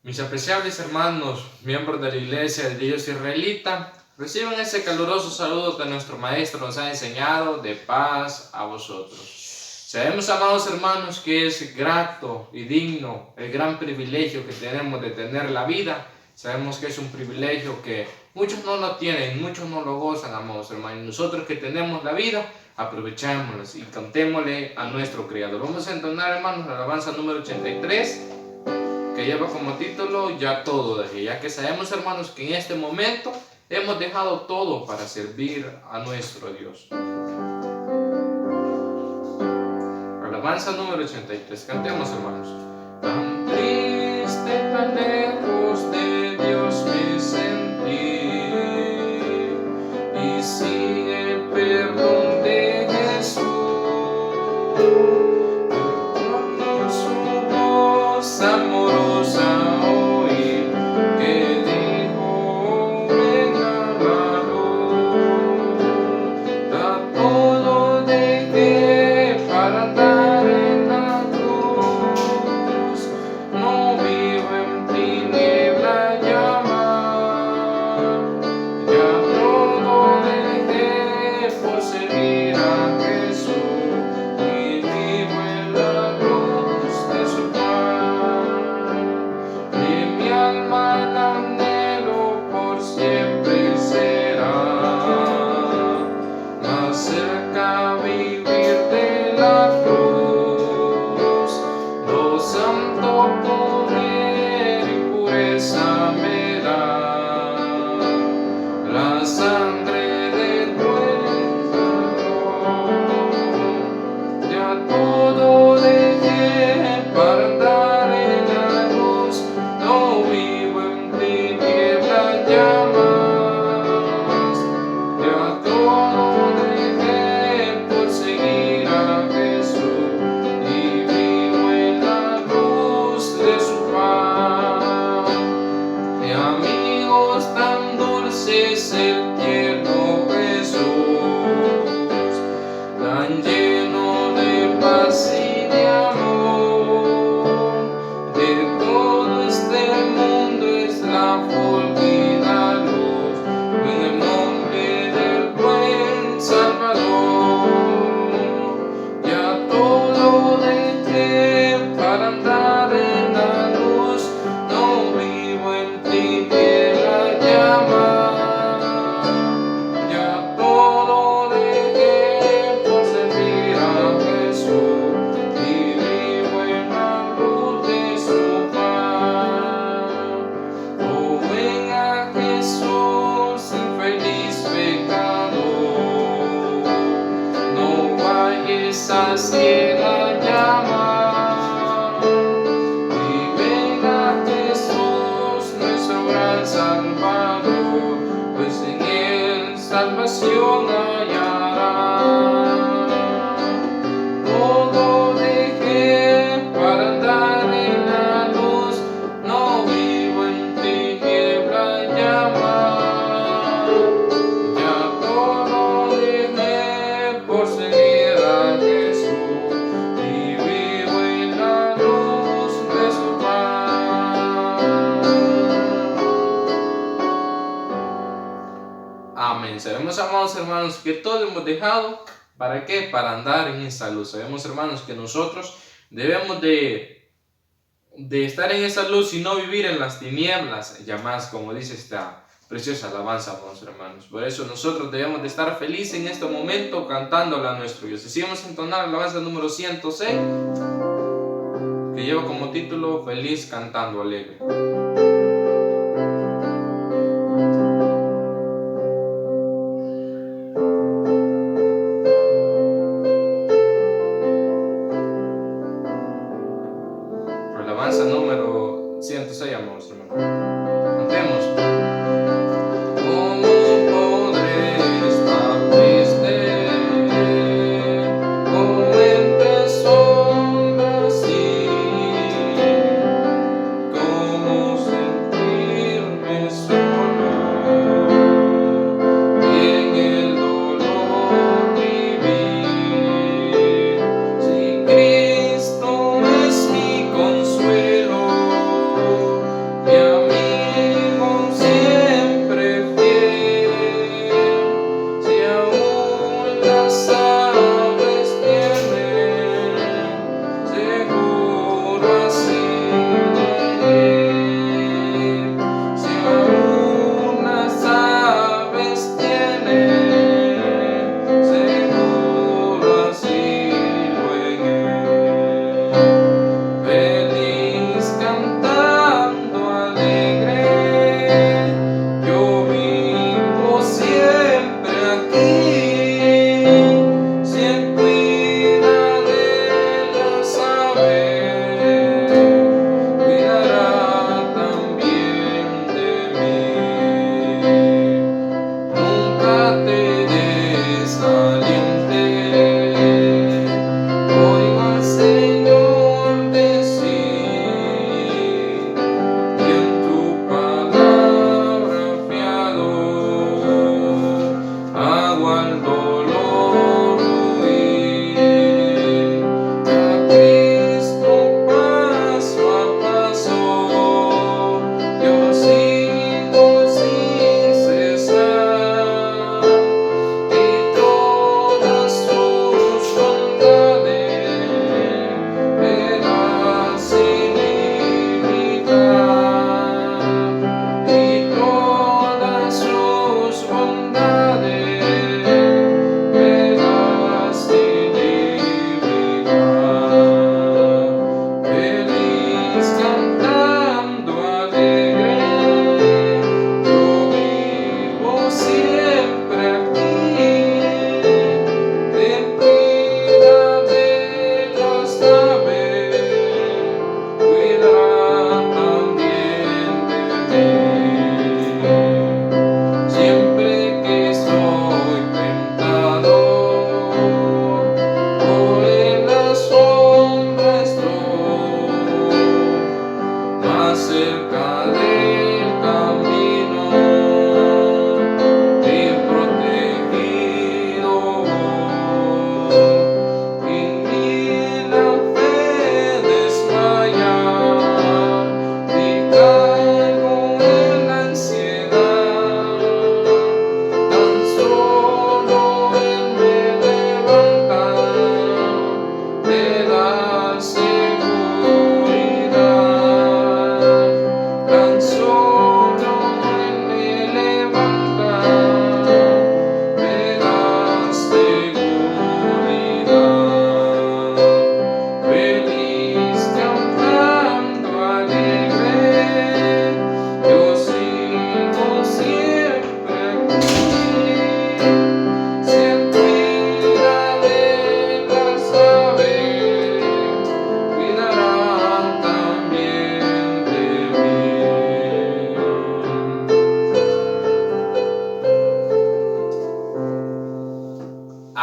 Mis apreciables hermanos, miembros de la Iglesia de Dios Israelita, reciban ese caluroso saludo que nuestro Maestro nos ha enseñado, de paz a vosotros. Sabemos, amados hermanos, que es grato y digno el gran privilegio que tenemos de tener la vida. Sabemos que es un privilegio que muchos no lo tienen, muchos no lo gozan, amados hermanos. Nosotros que tenemos la vida, aprovechémosla y cantémosle a nuestro Creador. Vamos a entonar, hermanos, la alabanza número 83. Que lleva como título Ya todo dejé, ya que sabemos, hermanos, que en este momento hemos dejado todo para servir a nuestro Dios. Alabanza número 83, cantemos, hermanos. Tan triste, tan lejos de Dios me sentí, y sin el perdón de Jesús, cuando su voz amorosa oí, que dijo venga la luz, a todo dejé para andar en la cruz, no vivo en tiniebla llama, ya todo dejé por servir a Jesús, y vivo en la luz de su paz. De mi alma el anhelo por siempre será, más cerca vivir de la cruz. Lo santo poder y pureza me da la sangre del buen ladrón. Ya todo dejé para andar en la luz, no vivo en tiniebla ya más. Ya todo dejé por seguir a Jesús, y vivo en la luz de su paz. Mi amigos, tan dulce es el tierno Jesús, tan lleno de paz y de amor. De todo este mundo es la fulgida luz, en el nombre del buen Salvador. Ya todo dejé para andar en la luz, no vivo en tiniebla ya más. Ya todo dejé por servir a Jesús, y vivo en la luz de su paz. Oh, ven a Jesús, infeliz pecador, no vayas a ciega llama, y ven a Jesús, nuestro gran Salvador, pues en él salvación hallará. Todo dejé para andar en la luz, no vivo en tiniebla ya más. Ya todo dejé por seguir a Jesús, y vivo en la luz de su paz. Amén. Sabemos, amados hermanos, que todo hemos dejado, ¿para qué? Para andar en esa luz. Sabemos, hermanos, que nosotros debemos de estar en esa luz y no vivir en las tinieblas, ya más, como dice esta preciosa alabanza, amados hermanos. Por eso nosotros debemos de estar felices en este momento cantándole a nuestro Dios. Así vamos a entonar la alabanza número 106, que lleva como título Feliz cantando alegre. Alabanza número 106, amados hermanos. Cantemos. ¿Cómo podré estar triste? ¿Cómo empezó así? ¿Cómo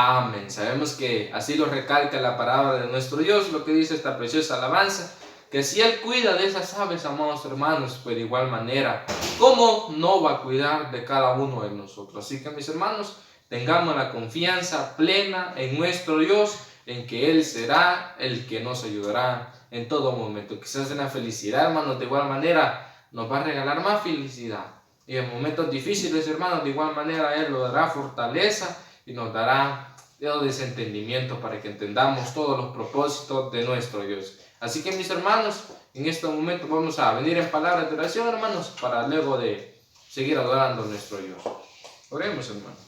Amén. Sabemos que así lo recalca la palabra de nuestro Dios, lo que dice esta preciosa alabanza, que si Él cuida de esas aves, amados hermanos, pues de igual manera, ¿cómo no va a cuidar de cada uno de nosotros? Así que, mis hermanos, tengamos la confianza plena en nuestro Dios, en que Él será el que nos ayudará en todo momento. Quizás en la felicidad, hermanos, de igual manera nos va a regalar más felicidad. Y en momentos difíciles, hermanos, de igual manera Él nos dará fortaleza y nos dará ese entendimiento para que entendamos todos los propósitos de nuestro Dios. Así que, mis hermanos, en este momento vamos a venir en palabras de oración, hermanos, para luego de seguir adorando a nuestro Dios. Oremos, hermanos.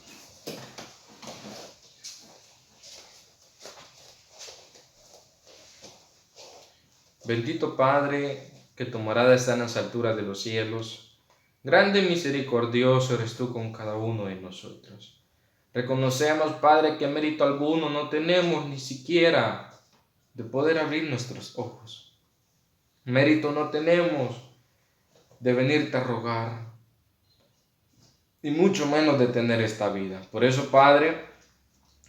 Bendito Padre, que tu morada está en las alturas de los cielos, grande y misericordioso eres tú con cada uno de nosotros. Reconocemos, Padre, que mérito alguno no tenemos ni siquiera de poder abrir nuestros ojos. Mérito no tenemos de venirte a rogar, y mucho menos de tener esta vida. Por eso, Padre,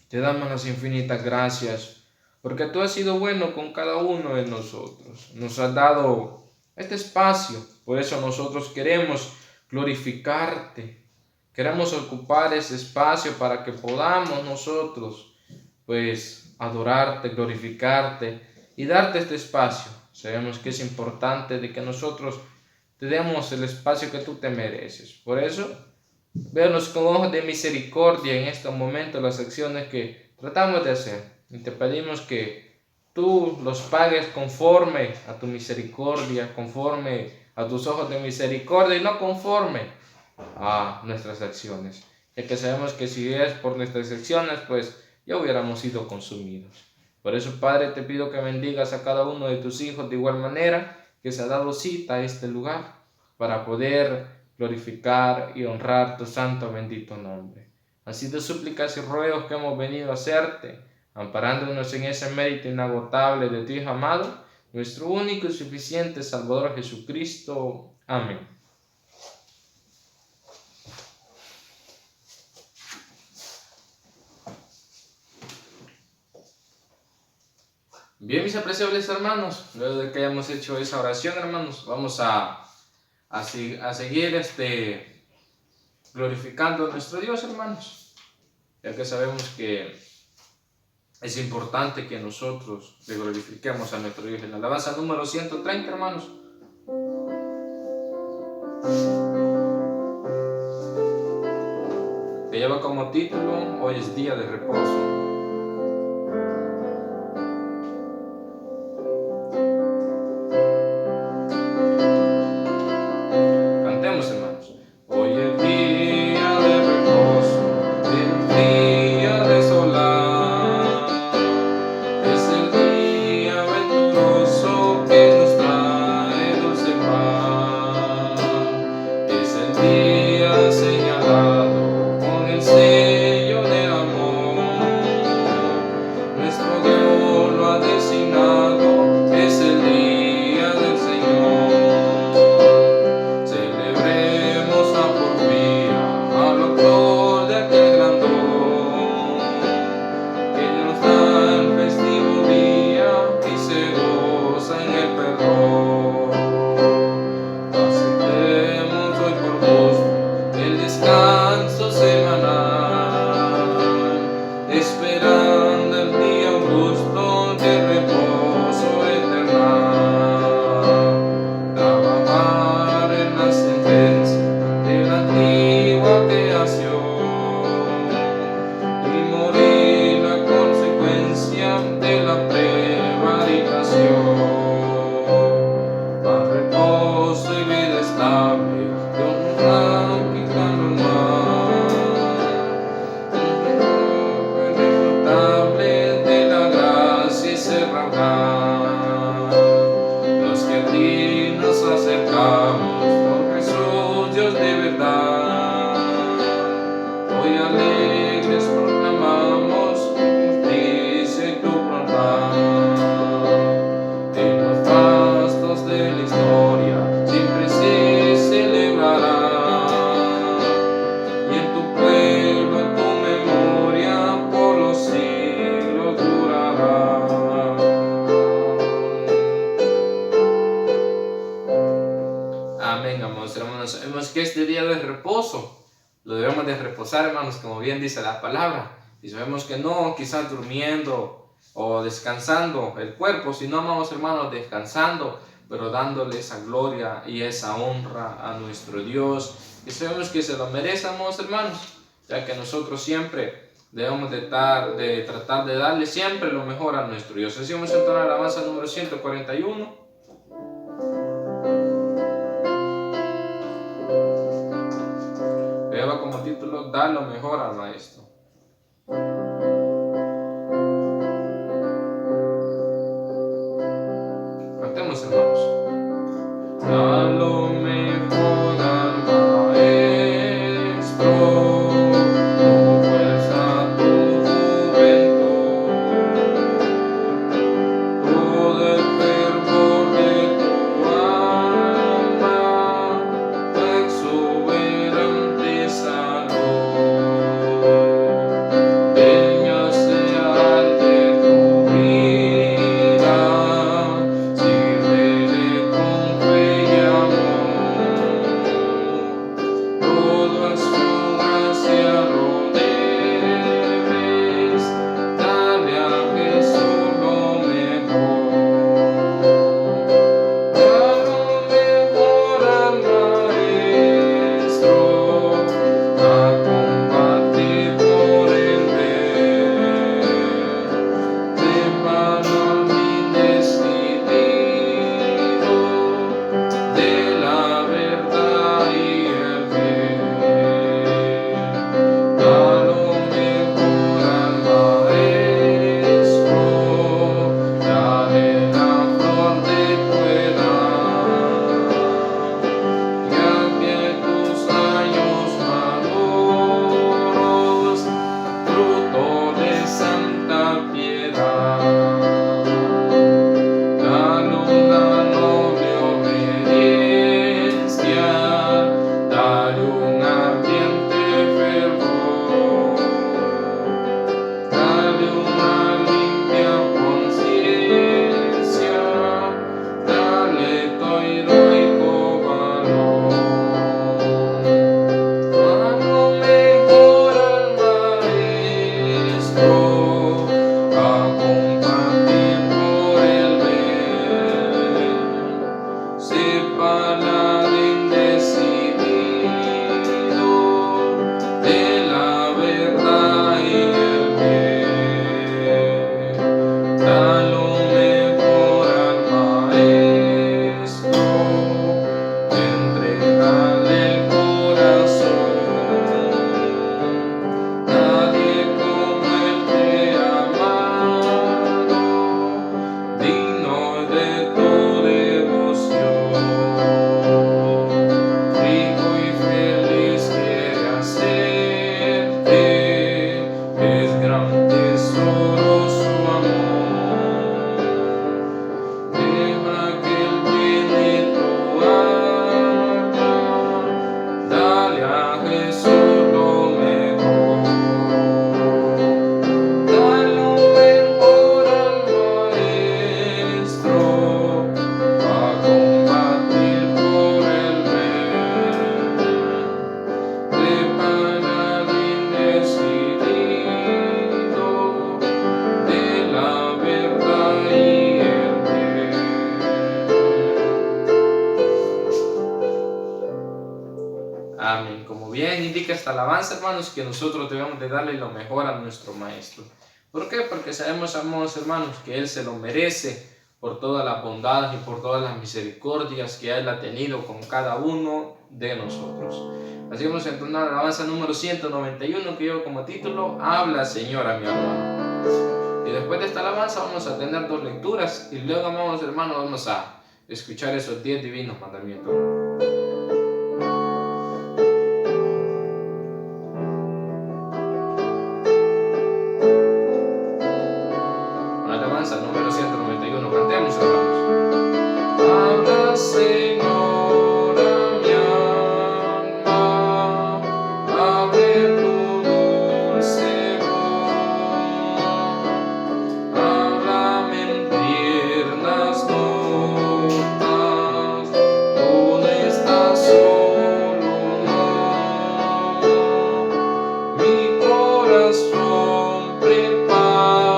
te damos las infinitas gracias, porque tú has sido bueno con cada uno de nosotros. Nos has dado este espacio, por eso nosotros queremos glorificarte. Queremos ocupar ese espacio para que podamos nosotros, pues, adorarte, glorificarte y darte este espacio. Sabemos que es importante de que nosotros te demos el espacio que tú te mereces. Por eso, Véanos con ojos de misericordia en estos momentos las acciones que tratamos de hacer. Y te pedimos que tú los pagues conforme a tu misericordia, conforme a tus ojos de misericordia y no conforme a nuestras acciones. Ya que sabemos que si es por nuestras acciones, pues ya hubiéramos sido consumidos. Por eso, Padre, te pido que bendigas a cada uno de tus hijos de igual manera que se ha dado cita a este lugar para poder glorificar y honrar tu santo bendito nombre. Así de súplicas y ruegos que hemos venido a hacerte, amparándonos en ese mérito inagotable de tu Hijo amado, nuestro único y suficiente Salvador Jesucristo. Amén. Bien, mis apreciables hermanos, luego de que hayamos hecho esa oración, hermanos, vamos a seguir glorificando a nuestro Dios, hermanos, ya que sabemos que es importante que nosotros le glorifiquemos a nuestro Dios. En la alabanza número 130, hermanos, que lleva como título Hoy es día de reposo. Cantemos, hermanos. Hoy es día de reposo, el día de solar. Es el día venturoso que nos trae dulce paz. Es el día señalado con el sello del amor. Nuestro Dios lo ha designado, es el día del Señor. Celebremos la porfía al autor de aquel gran don, que nos da el festivo día y se goza en el perdón. Aceptemos hoy por gusto el descanso semanal, esperando el día augusto de reposo eternal. Trabajar en la sentencia de la antigua creación y morir la consecuencia de la prevaricación. Para reposo y vida estable de un gran normal, irrefutable de la gracia y se raudal. Los que a ti nos acercamos por Jesús Dios de verdad, hoy alegres proclamamos justicia y tu bondad. En los fastos de la historia siempre se celebrará, y en tu pueblo tu memoria por los siglos durará. Amén, amados hermanos. Sabemos que este día de reposo lo debemos de reposar, hermanos, como bien dice la palabra. Y sabemos que no quizás durmiendo o descansando el cuerpo, sino, amados hermanos, descansando, pero dándole esa gloria y esa honra a nuestro Dios. Y sabemos que se lo merece, amados hermanos, ya que nosotros siempre debemos de tratar de darle siempre lo mejor a nuestro Dios. Así vamos a entonar la alabanza número 141. Lleva como título Da lo mejor al Maestro. Cantemos, hermanos. Da lo mejor al Maestro, tu fuerza, tu juventud, todo el fervor de tu alma, tu exuberante salud. esta alabanza, hermanos, que nosotros debemos de darle lo mejor a nuestro Maestro. ¿Por qué? Porque sabemos, amados hermanos, que Él se lo merece por todas las bondades y por todas las misericordias que Él ha tenido con cada uno de nosotros. Así vamos a entonar la alabanza número 191 que lleva como título Habla, Señor, a mi hermano. Y después de esta alabanza vamos a tener 2 lecturas y luego, amados hermanos, vamos a escuchar esos 10 divinos mandamientos. Alabanza número 191, cantemos, hermanos. Habla, Señor, a mi alma, abre tu dulce voz, háblame en tiernas notas, donde estás solo, no, mi corazón prepara.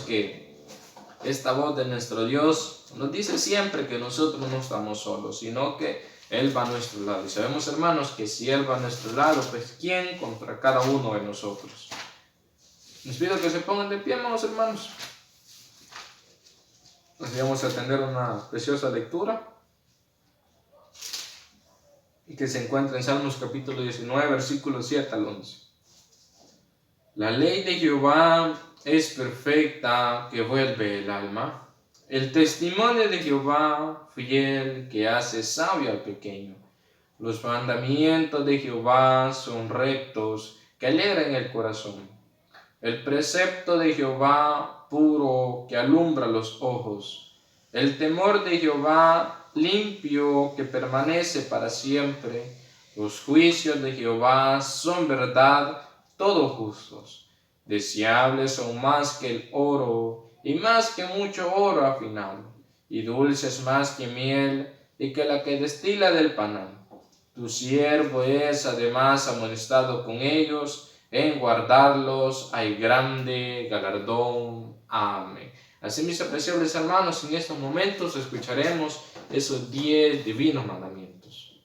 que esta voz de nuestro Dios nos dice siempre que nosotros no estamos solos, sino que Él va a nuestro lado. Y sabemos, hermanos, que si Él va a nuestro lado, pues ¿quién contra cada uno de nosotros? Les pido que se pongan de pie, amados hermanos. Nos vamos a atender una preciosa lectura y que se encuentra en Salmos capítulo 19, versículos 7 al 11. La ley de Jehová es perfecta, que vuelve el alma. El testimonio de Jehová fiel, que hace sabio al pequeño. Los mandamientos de Jehová son rectos, que alegran el corazón. El precepto de Jehová puro, que alumbra los ojos. El temor de Jehová limpio, que permanece para siempre. Los juicios de Jehová son verdad, todos justos. Deseables son más que el oro, y más que mucho oro afinado, y dulces más que miel, y que la que destila del panal. Tu siervo es además amonestado con ellos, en guardarlos hay grande galardón. Amén. Así, mis apreciables hermanos, en estos momentos escucharemos esos 10 divinos mandamientos.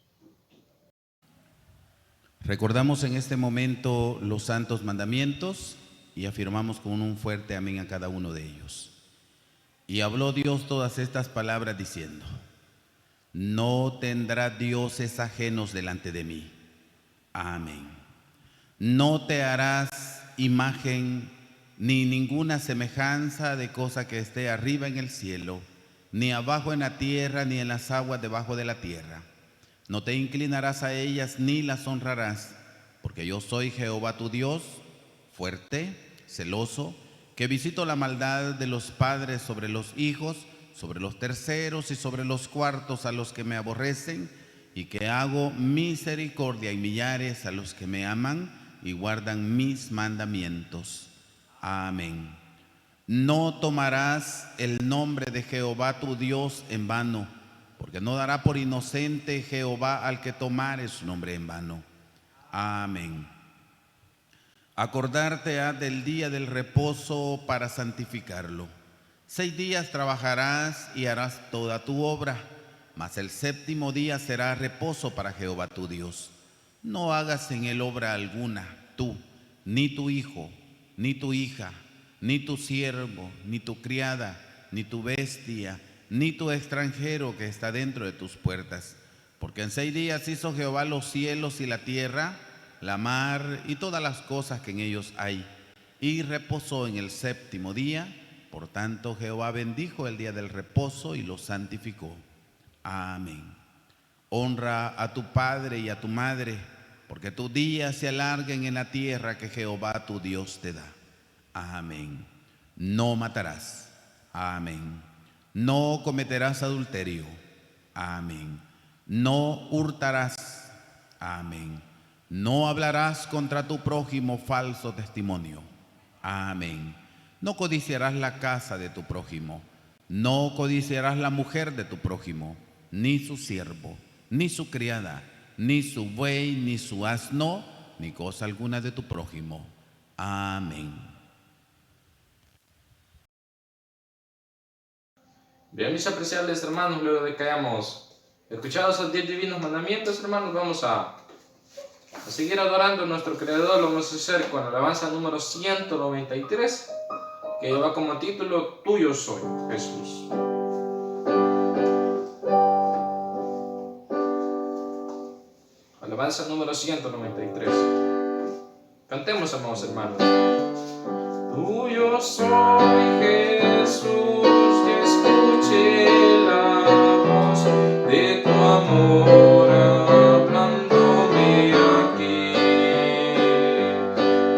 Recordamos en este momento los santos mandamientos y afirmamos con un fuerte amén a cada uno de ellos. Y habló Dios todas estas palabras diciendo: no tendrá dioses ajenos delante de mí. Amén. No te harás imagen ni ninguna semejanza de cosa que esté arriba en el cielo, ni abajo en la tierra, ni en las aguas debajo de la tierra. No te inclinarás a ellas ni las honrarás, porque yo soy Jehová tu Dios, fuerte, celoso, que visito la maldad de los padres sobre los hijos, sobre los terceros y sobre los cuartos a los que me aborrecen, y que hago misericordia y millares a los que me aman y guardan mis mandamientos. Amén. No tomarás el nombre de Jehová tu Dios en vano, porque no dará por inocente Jehová al que tomare su nombre en vano. Amén. Acordarte has del día del reposo para santificarlo. 6 días trabajarás y harás toda tu obra, mas el séptimo día será reposo para Jehová tu Dios. No hagas en él obra alguna, tú, ni tu hijo, ni tu hija, ni tu siervo, ni tu criada, ni tu bestia, ni tu extranjero que está dentro de tus puertas. Porque en 6 días hizo Jehová los cielos y la tierra, la mar y todas las cosas que en ellos hay, y reposó en el séptimo día. Por tanto, Jehová bendijo el día del reposo y lo santificó. Amén. Honra a tu padre y a tu madre, porque tus días se alarguen en la tierra que Jehová tu Dios te da. Amén. No matarás. Amén. No cometerás adulterio. Amén. No hurtarás. Amén. No hablarás contra tu prójimo falso testimonio. Amén. No codiciarás la casa de tu prójimo. No codiciarás la mujer de tu prójimo, ni su siervo, ni su criada, ni su buey, ni su asno, ni cosa alguna de tu prójimo. Amén. Bien, mis apreciables hermanos, luego de que hayamos escuchado esos 10 divinos mandamientos, hermanos, vamos a seguir adorando a nuestro Creador. Lo vamos a hacer con la alabanza número 193, que lleva como título Tuyo soy, Jesús. Alabanza número 193. Cantemos, amados hermanos. Tuyo soy, Jesús, que escuché la voz de tu amor hablándome aquí.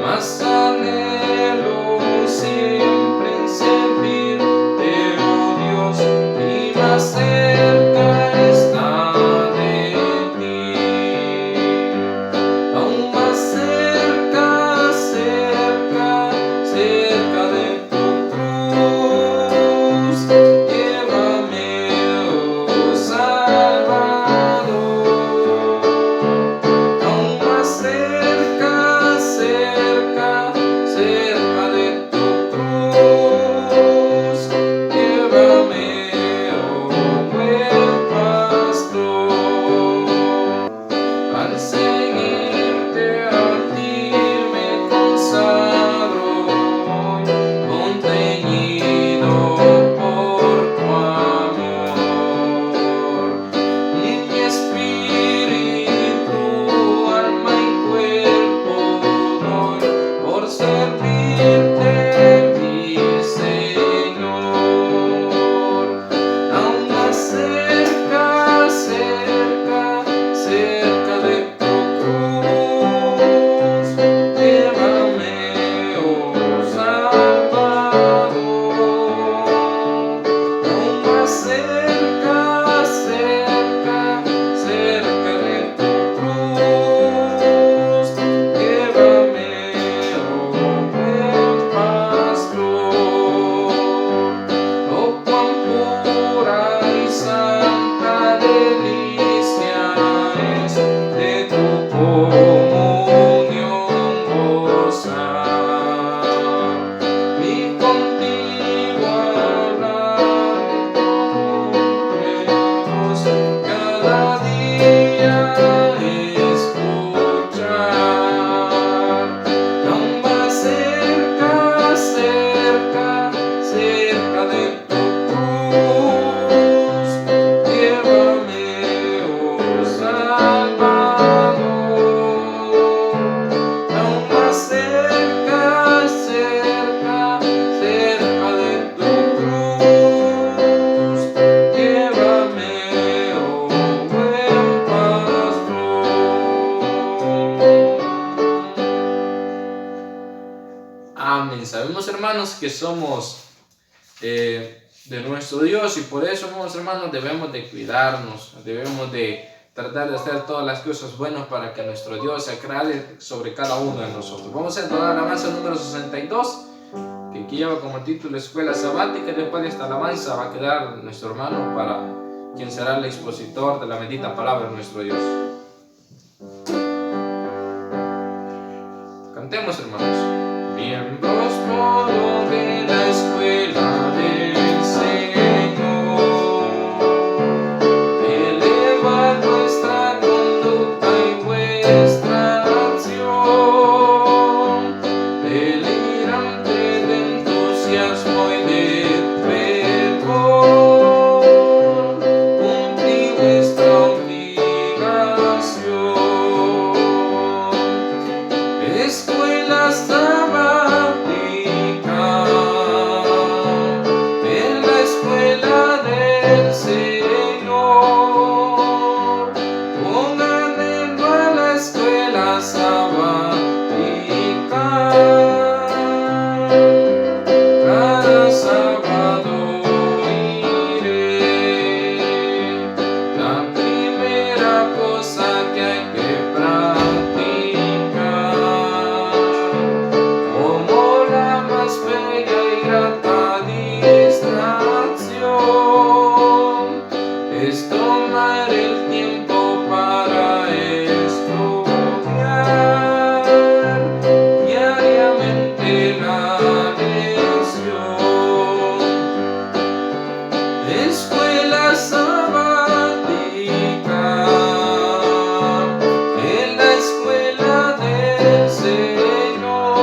Mas anhelo siempre en servirte, oh Dios, y más cerca está de ti. Aún más cerca, cerca, cerca de tu cruz. Llévame, oh Salvador. Aún más cerca, cerca, cerca de tu cruz. Amén. Sabemos, hermanos, que somos de nuestro Dios y por eso, hermanos, debemos de cuidarnos, debemos de tratar de hacer todas las cosas buenas para que nuestro Dios se agrade sobre cada uno de nosotros. Vamos a entonar la alabanza número 62, que aquí lleva como título Escuela Sabática, y después de esta alabanza va a quedar nuestro hermano para quien será el expositor de la bendita palabra de nuestro Dios. Cantemos, hermanos. Miembros todos de la escuela del Señor, eleva nuestra conducta y vuestra acción, delirante de entusiasmo y de fervor, cumplid vuestra obligación. Escuela sabática, en la escuela del Señor, pongan en la escuela sabática. Cada sábado iré, la primera cosa que hay que practicar, como la más bella y grata distracción, es tomar el tiempo para estudiar diariamente la lección. Escuela sabática, en la escuela del Señor,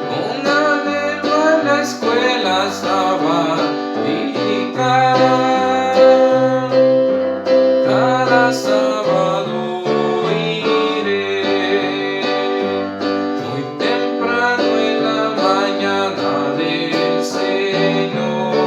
con anhelo a la escuela sabática. Cada sábado iré, muy temprano en la mañana del Señor,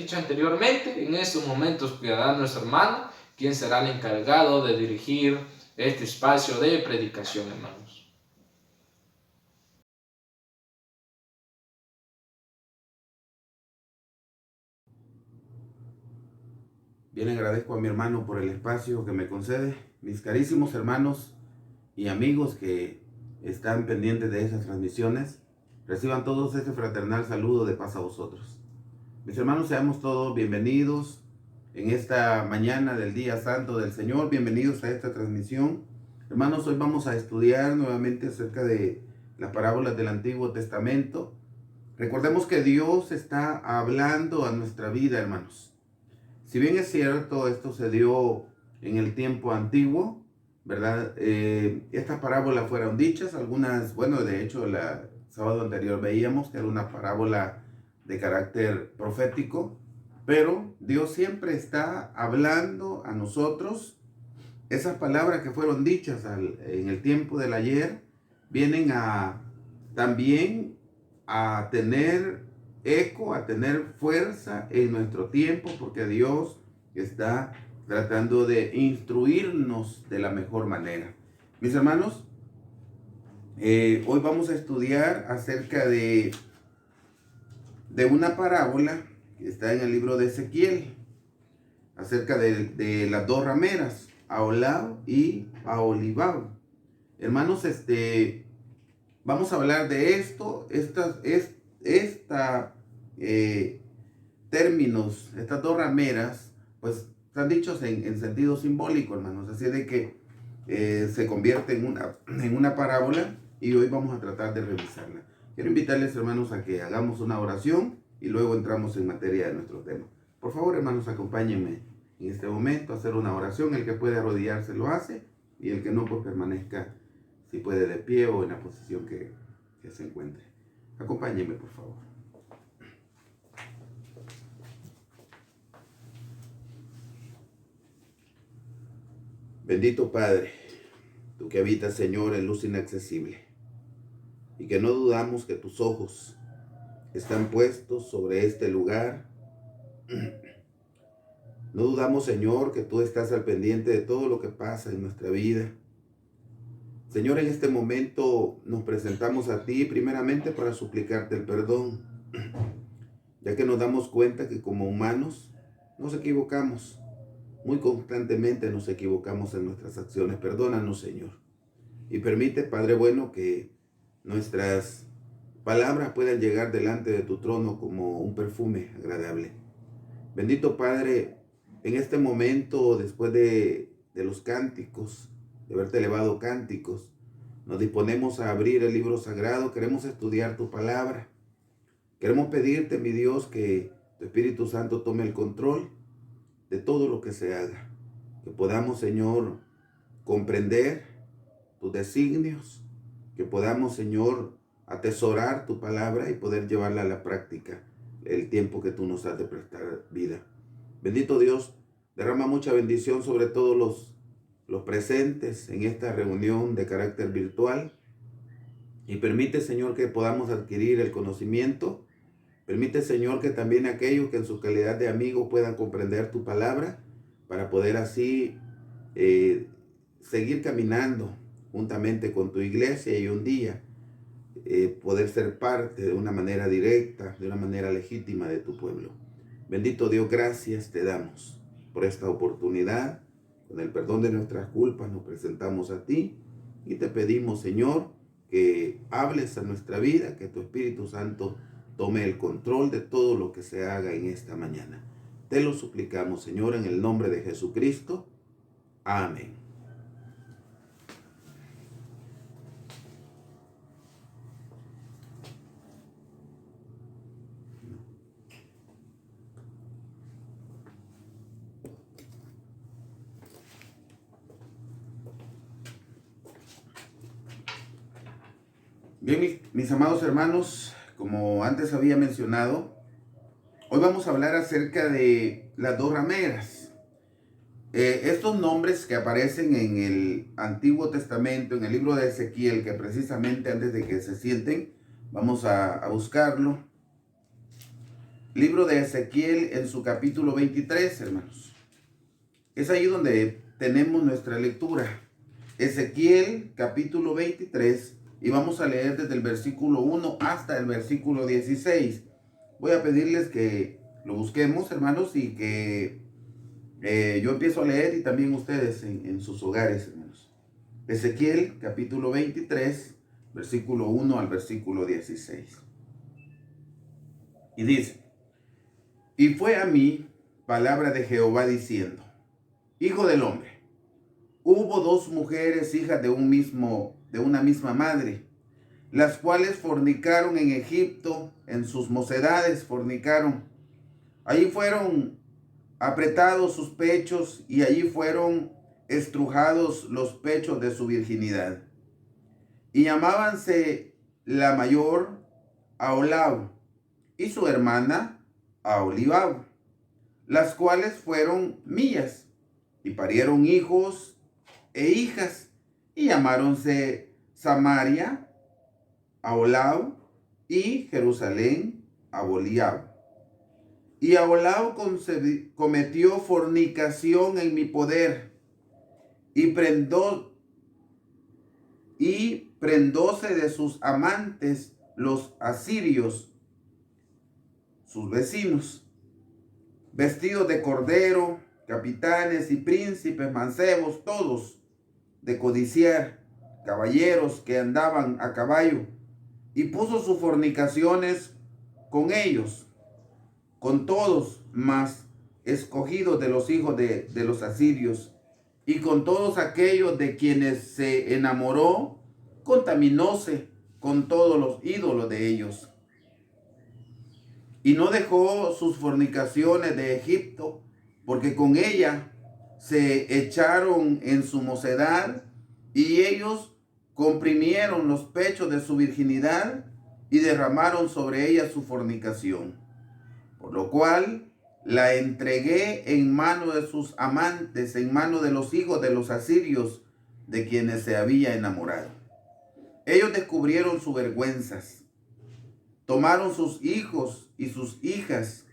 dicho anteriormente, en estos momentos quedará nuestro hermano, quien será el encargado de dirigir este espacio de predicación, hermanos. Bien, agradezco a mi hermano por el espacio que me concede. Mis carísimos hermanos y amigos que están pendientes de esas transmisiones, reciban todos este fraternal saludo de paz a vosotros. Mis hermanos, seamos todos bienvenidos en esta mañana del día santo del Señor. Bienvenidos a esta transmisión. Hermanos, hoy vamos a estudiar nuevamente acerca de las parábolas del Antiguo Testamento. Recordemos que Dios está hablando a nuestra vida, hermanos. Si bien es cierto, esto se dio en el tiempo antiguo, ¿verdad? Estas parábolas fueron dichas, algunas, bueno, de hecho, el sábado anterior veíamos que era una parábola de carácter profético, pero Dios siempre está hablando a nosotros. Esas palabras que fueron dichas en el tiempo del ayer vienen también a tener eco, a tener fuerza en nuestro tiempo, porque Dios está tratando de instruirnos de la mejor manera. Mis hermanos, hoy vamos a estudiar acerca de una parábola que está en el libro de Ezequiel, acerca de las dos rameras, Aholab y Aholibab. Hermanos, vamos a hablar de esto, términos, estas dos rameras, pues están dichos en sentido simbólico, hermanos, así de que se convierte en una parábola y hoy vamos a tratar de revisarla. Quiero invitarles, hermanos, a que hagamos una oración y luego entramos en materia de nuestro tema. Por favor, hermanos, acompáñenme en este momento a hacer una oración. El que puede arrodillarse lo hace y el que no, pues permanezca, si puede, de pie o en la posición que se encuentre. Acompáñenme, por favor. Bendito Padre, tú que habitas, Señor, en luz inaccesible, y que no dudamos que tus ojos están puestos sobre este lugar. No dudamos, Señor, que tú estás al pendiente de todo lo que pasa en nuestra vida. Señor, en este momento nos presentamos a ti primeramente para suplicarte el perdón, ya que nos damos cuenta que como humanos nos equivocamos. Muy constantemente nos equivocamos en nuestras acciones. Perdónanos, Señor. Y permite, Padre bueno, que nuestras palabras puedan llegar delante de tu trono como un perfume agradable. Bendito Padre, en este momento, después de los cánticos, de haberte elevado cánticos, nos disponemos a abrir el libro sagrado. Queremos estudiar tu palabra. Queremos pedirte, mi Dios, que tu Espíritu Santo tome el control de todo lo que se haga. Que podamos, Señor, comprender tus designios. Que podamos, Señor, atesorar tu palabra y poder llevarla a la práctica el tiempo que tú nos has de prestar vida. Bendito Dios, derrama mucha bendición sobre todos los presentes en esta reunión de carácter virtual y permite, Señor, que podamos adquirir el conocimiento. Permite, Señor, que también aquellos que en su calidad de amigos puedan comprender tu palabra para poder así seguir caminando juntamente con tu iglesia y un día poder ser parte de una manera directa, de una manera legítima de tu pueblo. Bendito Dios, gracias te damos por esta oportunidad. Con el perdón de nuestras culpas nos presentamos a ti y te pedimos, Señor, que hables a nuestra vida, que tu Espíritu Santo tome el control de todo lo que se haga en esta mañana. Te lo suplicamos, Señor, en el nombre de Jesucristo. Amén. Bien, mis amados hermanos, como antes había mencionado, hoy vamos a hablar acerca de las dos rameras. Estos nombres que aparecen en el Antiguo Testamento, en el libro de Ezequiel, que precisamente antes de que se sienten, vamos a buscarlo. libro de Ezequiel en su capítulo 23, hermanos. Es ahí donde tenemos nuestra lectura. Ezequiel capítulo 23, y vamos a leer desde el versículo 1 hasta el versículo 16. Voy a pedirles que lo busquemos, hermanos, y que yo empiezo a leer y también ustedes en sus hogares, hermanos. Ezequiel capítulo 23, versículo 1 al versículo 16. Y dice: y fue a mí palabra de Jehová diciendo: hijo del hombre, hubo dos mujeres hijas de una misma madre, las cuales fornicaron en Egipto, en sus mocedades fornicaron. Allí fueron apretados sus pechos y allí fueron estrujados los pechos de su virginidad. Y llamábanse la mayor Aholab y su hermana Aholibab, las cuales fueron mías, y parieron hijos e hijas, y llamáronse Samaria Aholab y Jerusalén Aholiab. Y Aholab cometió fornicación en mi poder, y prendóse de sus amantes los asirios, sus vecinos, vestidos de cordero, capitanes y príncipes, mancebos, todos de codiciar, caballeros que andaban a caballo, y puso sus fornicaciones con ellos, con todos, mas escogidos de los hijos de los asirios, y con todos aquellos de quienes se enamoró, contaminóse con todos los ídolos de ellos. Y no dejó sus fornicaciones de Egipto, porque con ella se echaron en su mocedad, y ellos comprimieron los pechos de su virginidad y derramaron sobre ella su fornicación. Por lo cual la entregué en mano de sus amantes, en mano de los hijos de los asirios, de quienes se había enamorado. Ellos descubrieron sus vergüenzas, tomaron sus hijos y sus hijas,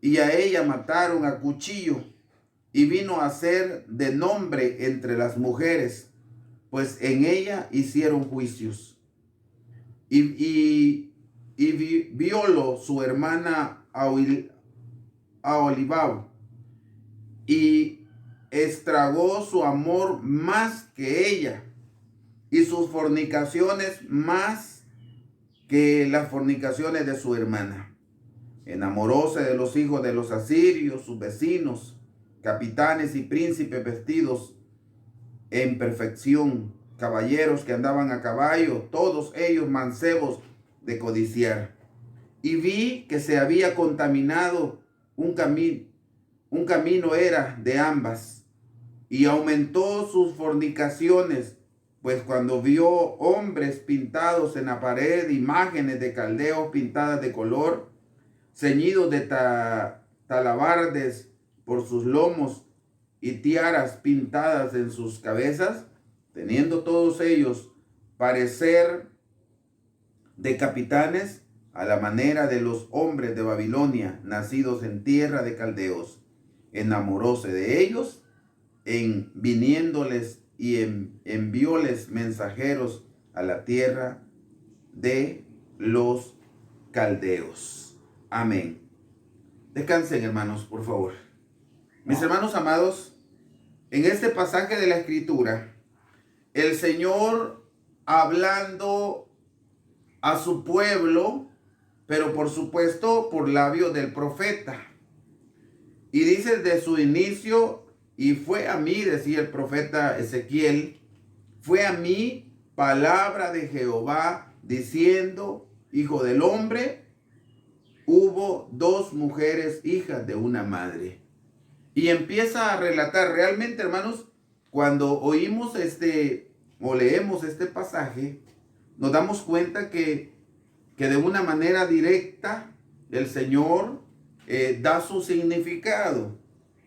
y a ella mataron a cuchillo, y vino a ser de nombre entre las mujeres, pues en ella hicieron juicios. Y violó su hermana Aholibab, y estragó su amor más que ella, y sus fornicaciones más que las fornicaciones de su hermana. Enamoróse de los hijos de los asirios, sus vecinos, capitanes y príncipes vestidos en perfección, caballeros que andaban a caballo, todos ellos mancebos de codiciar. Y vi que se había contaminado un camino era de ambas, y aumentó sus fornicaciones, pues cuando vio hombres pintados en la pared, imágenes de caldeos pintadas de color, ceñidos de talabardes por sus lomos y tiaras pintadas en sus cabezas, teniendo todos ellos parecer de capitanes, a la manera de los hombres de Babilonia, nacidos en tierra de caldeos, enamoróse de ellos, viniéndoles y envióles mensajeros a la tierra de los caldeos. Amén. Descansen, hermanos, por favor. Mis hermanos amados, en este pasaje de la Escritura, el Señor hablando a su pueblo, pero por supuesto por labios del profeta. Y dice de su inicio: y fue a mí, decía el profeta Ezequiel, fue a mí palabra de Jehová diciendo: hijo del hombre, hubo dos mujeres hijas de una madre. Y empieza a relatar realmente, hermanos, cuando oímos o leemos este pasaje, nos damos cuenta que de una manera directa el Señor da su significado.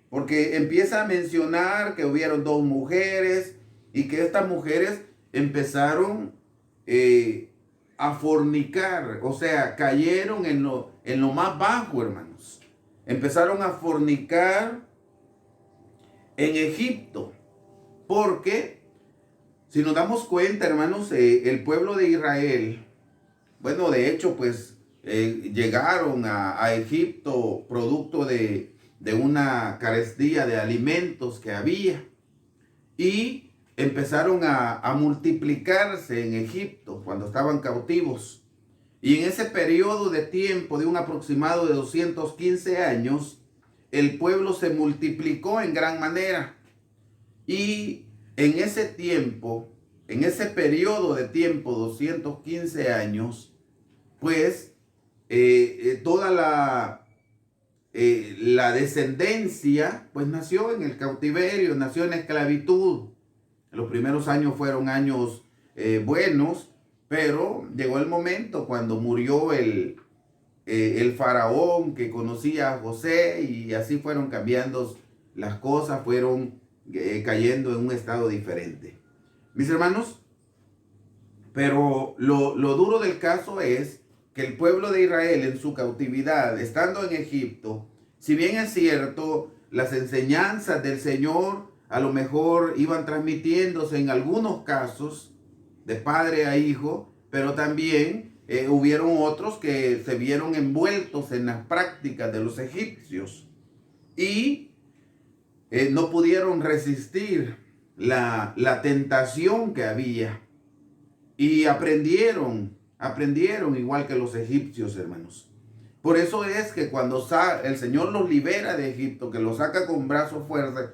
Porque empieza a mencionar que hubieron dos mujeres y que estas mujeres empezaron a fornicar, o sea, cayeron en lo más bajo, hermanos. empezaron a fornicar en Egipto, porque si nos damos cuenta, hermanos, el pueblo de Israel, bueno, de hecho, pues llegaron a Egipto producto de una carestía de alimentos que había, y empezaron a multiplicarse en Egipto cuando estaban cautivos. Y en ese periodo de tiempo de un aproximado de 215 años, el pueblo se multiplicó en gran manera. Y en ese tiempo, en ese periodo de tiempo, 215 años, pues toda la descendencia, pues nació en el cautiverio, nació en la esclavitud. Los primeros años fueron años buenos, pero llegó el momento cuando murió el faraón que conocía a José, y así fueron cambiando las cosas, fueron cayendo en un estado diferente. Mis hermanos, pero lo duro del caso es que el pueblo de Israel en su cautividad, estando en Egipto, si bien es cierto, las enseñanzas del Señor a lo mejor iban transmitiéndose en algunos casos de padre a hijo, pero también hubieron otros que se vieron envueltos en las prácticas de los egipcios y no pudieron resistir la tentación que había, y aprendieron igual que los egipcios, hermanos. Por eso es que cuando el Señor los libera de Egipto, que los saca con brazo fuerte,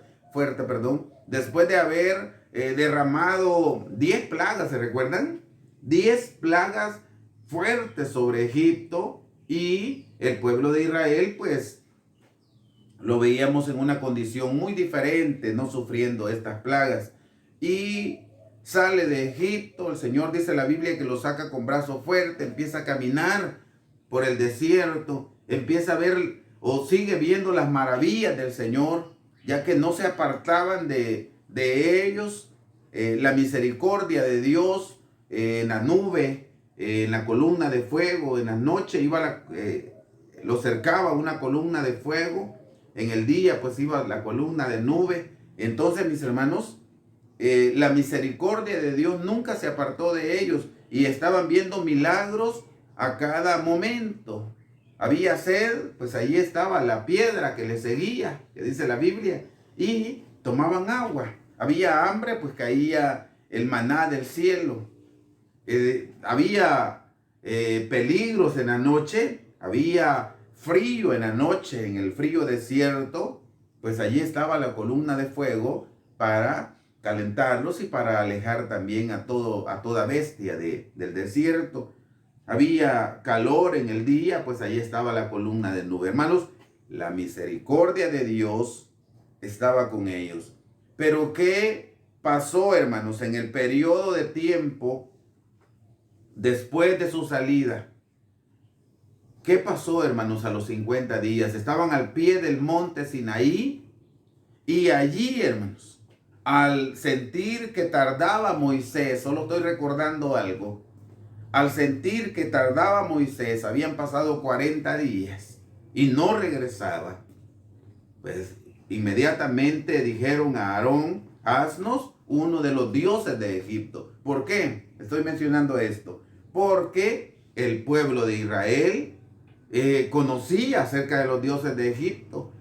después de haber derramado 10 plagas, ¿se recuerdan? 10 plagas fuertes sobre Egipto, y el pueblo de Israel, pues, lo veíamos en una condición muy diferente, no sufriendo estas plagas. Y sale de Egipto, el Señor dice en la Biblia que lo saca con brazo fuerte, empieza a caminar por el desierto, empieza a ver o sigue viendo las maravillas del Señor, ya que no se apartaban de ellos, la misericordia de Dios en la nube, en la columna de fuego, en la noche lo cercaba una columna de fuego, en el día pues iba la columna de nube. Entonces, mis hermanos, la misericordia de Dios nunca se apartó de ellos, y estaban viendo milagros a cada momento. Había sed, pues ahí estaba la piedra que les seguía, que dice la Biblia, y tomaban agua. Había hambre, pues caía el maná del cielo. Había peligros en la noche, había frío en la noche, en el frío desierto, pues allí estaba la columna de fuego para calentarlos y para alejar también a toda bestia del desierto. Había calor en el día, pues allí estaba la columna de nube. Hermanos, la misericordia de Dios estaba con ellos. Pero ¿qué pasó, hermanos, en el periodo de tiempo después de su salida? ¿Qué pasó, hermanos, a los 50 días? Estaban al pie del monte Sinaí, y allí, hermanos, al sentir que tardaba Moisés, solo estoy recordando algo, al sentir que tardaba Moisés, habían pasado 40 días y no regresaba, pues inmediatamente dijeron a Aarón: haznos uno de los dioses de Egipto. ¿Por qué estoy mencionando esto? Porque el pueblo de Israel conocía acerca de los dioses de Egipto,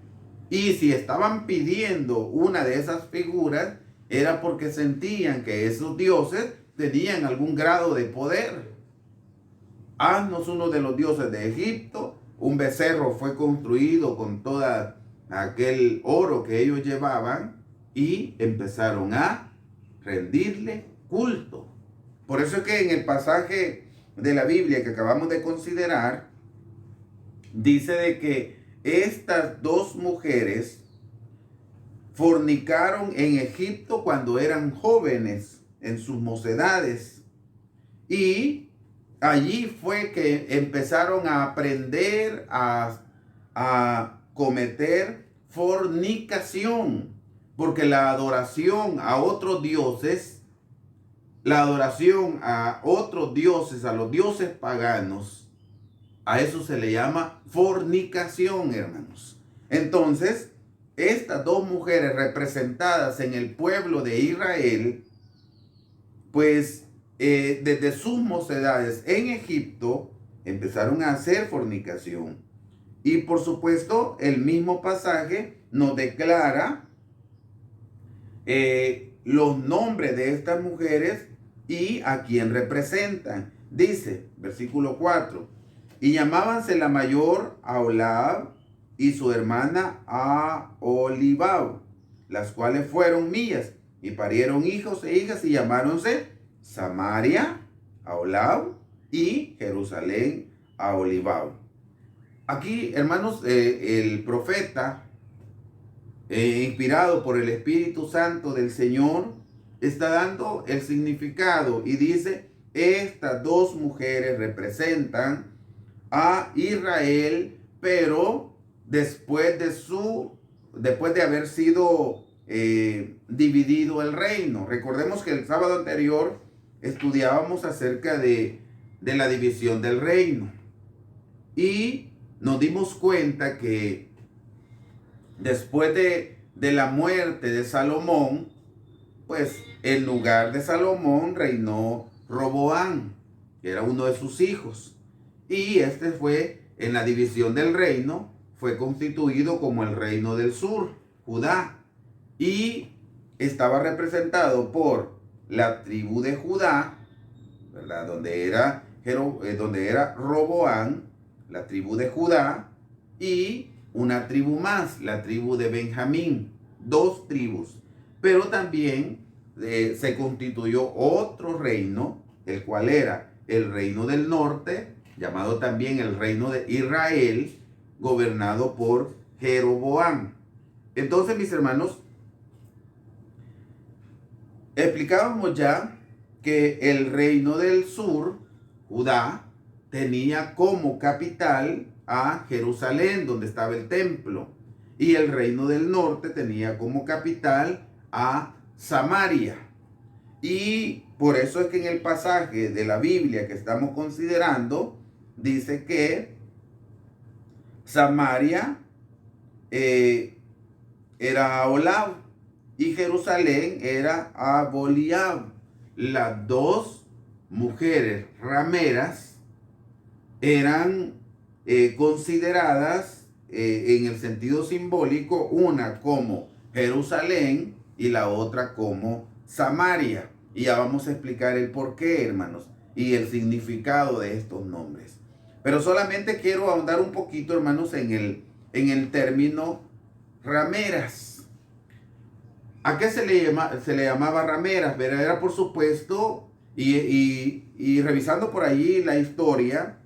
y si estaban pidiendo una de esas figuras era porque sentían que esos dioses tenían algún grado de poder. Haznos uno de los dioses de Egipto. Un becerro fue construido con toda aquel oro que ellos llevaban, y empezaron a rendirle culto. Por eso es que en el pasaje de la Biblia que acabamos de considerar, dice de que estas dos mujeres fornicaron en Egipto cuando eran jóvenes, en sus mocedades, y allí fue que empezaron a aprender a cometer fornicación, porque la adoración a otros dioses, a los dioses paganos, a eso se le llama fornicación, hermanos. Entonces, estas dos mujeres representadas en el pueblo de Israel, pues desde sus mocedades en Egipto empezaron a hacer fornicación. Y por supuesto, el mismo pasaje nos declara los nombres de estas mujeres y a quién representan. Dice, versículo 4, y llamábanse la mayor Aholab y su hermana Aholibab, las cuales fueron mías, y parieron hijos e hijas, y llamáronse Samaria, Aholab, y Jerusalén, Aholibab. Aquí, hermanos, el profeta, inspirado por el Espíritu Santo del Señor, está dando el significado y dice, estas dos mujeres representan a Israel, pero después de haber sido dividido el reino. Recordemos que el sábado anterior estudiábamos acerca de la división del reino y nos dimos cuenta que después de la muerte de Salomón, pues en lugar de Salomón reinó Roboam, que era uno de sus hijos. Y este fue, en la división del reino, fue constituido como el reino del sur, Judá. Y estaba representado por la tribu de Judá, ¿verdad? Donde era Roboam, la tribu de Judá, y una tribu más, la tribu de Benjamín, dos tribus. Pero también se constituyó otro reino, el cual era el reino del norte, llamado también el reino de Israel, gobernado por Jeroboam. Entonces, mis hermanos, explicábamos ya que el reino del sur, Judá, tenía como capital a Jerusalén, donde estaba el templo, y el reino del norte tenía como capital a Samaria. Y por eso es que en el pasaje de la Biblia que estamos considerando, dice que Samaria era Aholab y Jerusalén era Aholiab. Las dos mujeres rameras eran consideradas en el sentido simbólico, una como Jerusalén y la otra como Samaria. Y ya vamos a explicar el porqué, hermanos, y el significado de estos nombres. Pero solamente quiero ahondar un poquito, hermanos, en el término rameras. ¿A qué se le llamaba rameras? Era por supuesto, y revisando por allí la historia,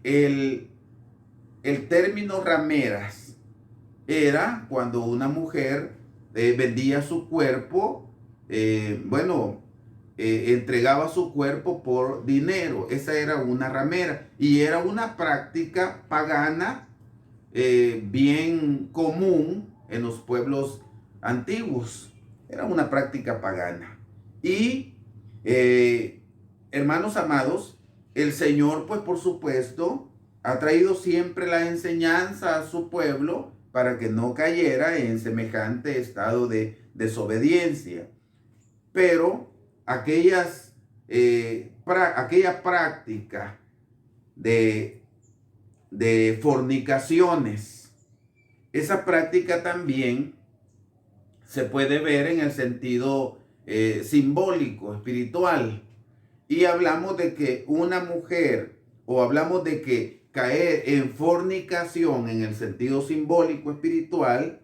el término rameras era cuando una mujer vendía su cuerpo, entregaba su cuerpo por dinero. Esa era una ramera y era una práctica pagana bien común en los pueblos antiguos. Era una práctica pagana. Y hermanos amados, el Señor, pues por supuesto, ha traído siempre la enseñanza a su pueblo para que no cayera en semejante estado de desobediencia. Pero aquella práctica de fornicaciones, esa práctica también se puede ver en el sentido simbólico, espiritual. Y hablamos de que una mujer, o hablamos de que caer en fornicación en el sentido simbólico espiritual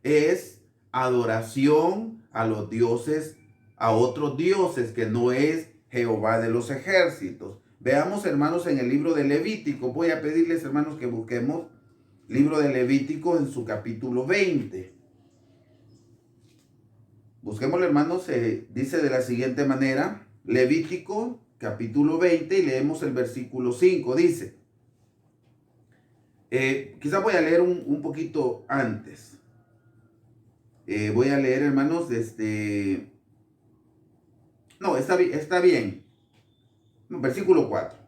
es adoración a los dioses, a otros dioses que no es Jehová de los ejércitos. Veamos, hermanos, en el libro de Levítico. Voy a pedirles, hermanos, que busquemos libro de Levítico en su capítulo 20. Busquémoslo, hermanos, dice de la siguiente manera, Levítico capítulo 20, y leemos el versículo 5, dice, quizás voy a leer un poquito antes. Voy a leer, hermanos, no, está bien. Versículo 4.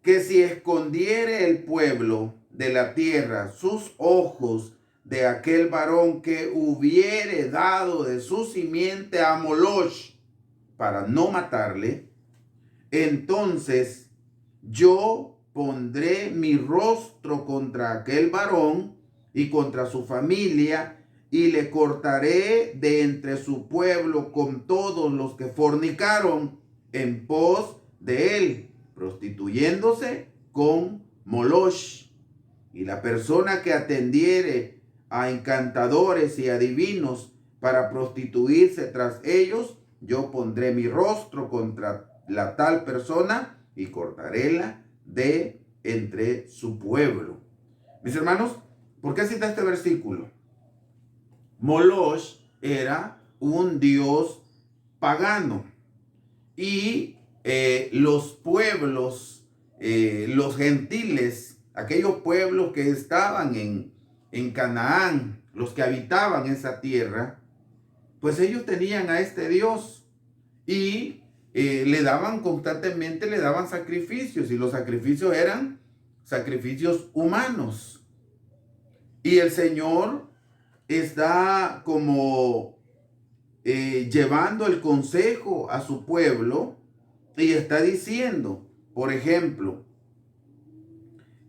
Que si escondiere el pueblo de la tierra sus ojos de aquel varón que hubiere dado de su simiente a Moloch para no matarle, entonces yo pondré mi rostro contra aquel varón y contra su familia, y le cortaré de entre su pueblo con todos los que fornicaron en pos de él, prostituyéndose con Moloch. Y la persona que atendiere a encantadores y adivinos para prostituirse tras ellos, yo pondré mi rostro contra la tal persona y cortaréla de entre su pueblo. Mis hermanos, ¿por qué cita este versículo? Moloch era un dios pagano y los pueblos, los gentiles, aquellos pueblos que estaban en Canaán, los que habitaban esa tierra, pues ellos tenían a este dios y le daban constantemente, le daban sacrificios, y los sacrificios eran sacrificios humanos. Y el Señor está como llevando el consejo a su pueblo y está diciendo, por ejemplo,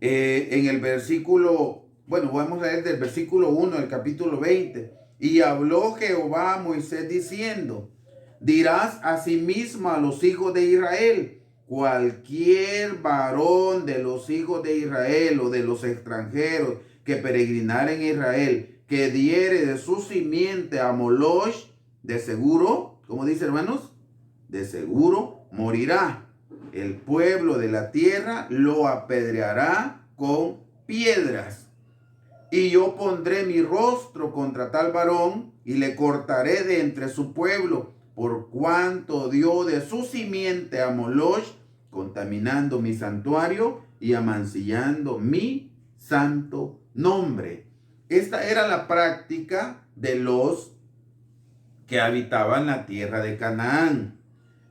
en el versículo, bueno, vamos a leer del versículo 1 del capítulo 20. Y habló Jehová a Moisés diciendo, dirás asimismo a los hijos de Israel, cualquier varón de los hijos de Israel o de los extranjeros que peregrinaren en Israel, que diere de su simiente a Moloch, de seguro, ¿cómo dice, hermanos? De seguro morirá. El pueblo de la tierra lo apedreará con piedras. Y yo pondré mi rostro contra tal varón y le cortaré de entre su pueblo, por cuanto dio de su simiente a Moloch, contaminando mi santuario y amancillando mi santo nombre. Esta era la práctica de los que habitaban la tierra de Canaán.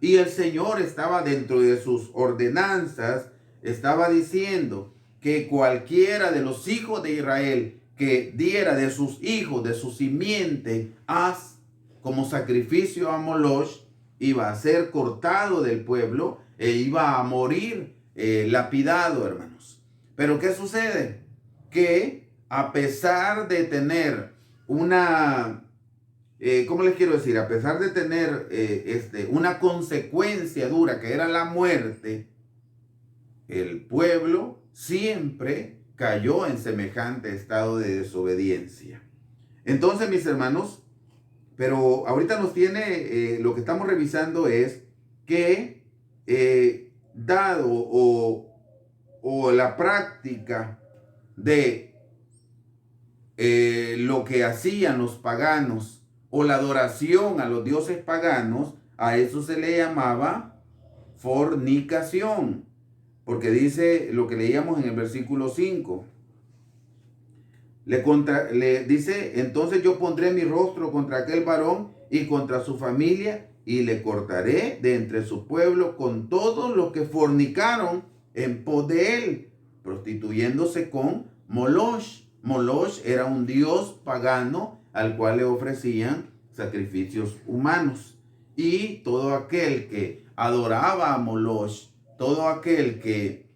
Y el Señor estaba dentro de sus ordenanzas, estaba diciendo que cualquiera de los hijos de Israel que diera de sus hijos, de su simiente, como sacrificio a Moloch, iba a ser cortado del pueblo e iba a morir lapidado, hermanos. Pero ¿qué sucede? Que a pesar de tener una, ¿cómo les quiero decir? A pesar de tener una consecuencia dura que era la muerte, el pueblo siempre cayó en semejante estado de desobediencia. Entonces, mis hermanos, pero ahorita nos tiene, lo que estamos revisando es que dado o la práctica de lo que hacían los paganos o la adoración a los dioses paganos, a eso se le llamaba fornicación, porque dice lo que leíamos en el versículo 5. Le dice, entonces yo pondré mi rostro contra aquel varón y contra su familia, y le cortaré de entre su pueblo con todos los que fornicaron en pos de él, prostituyéndose con Moloch. Moloch era un dios pagano al cual le ofrecían sacrificios humanos. Y todo aquel que adoraba a Moloch, todo aquel que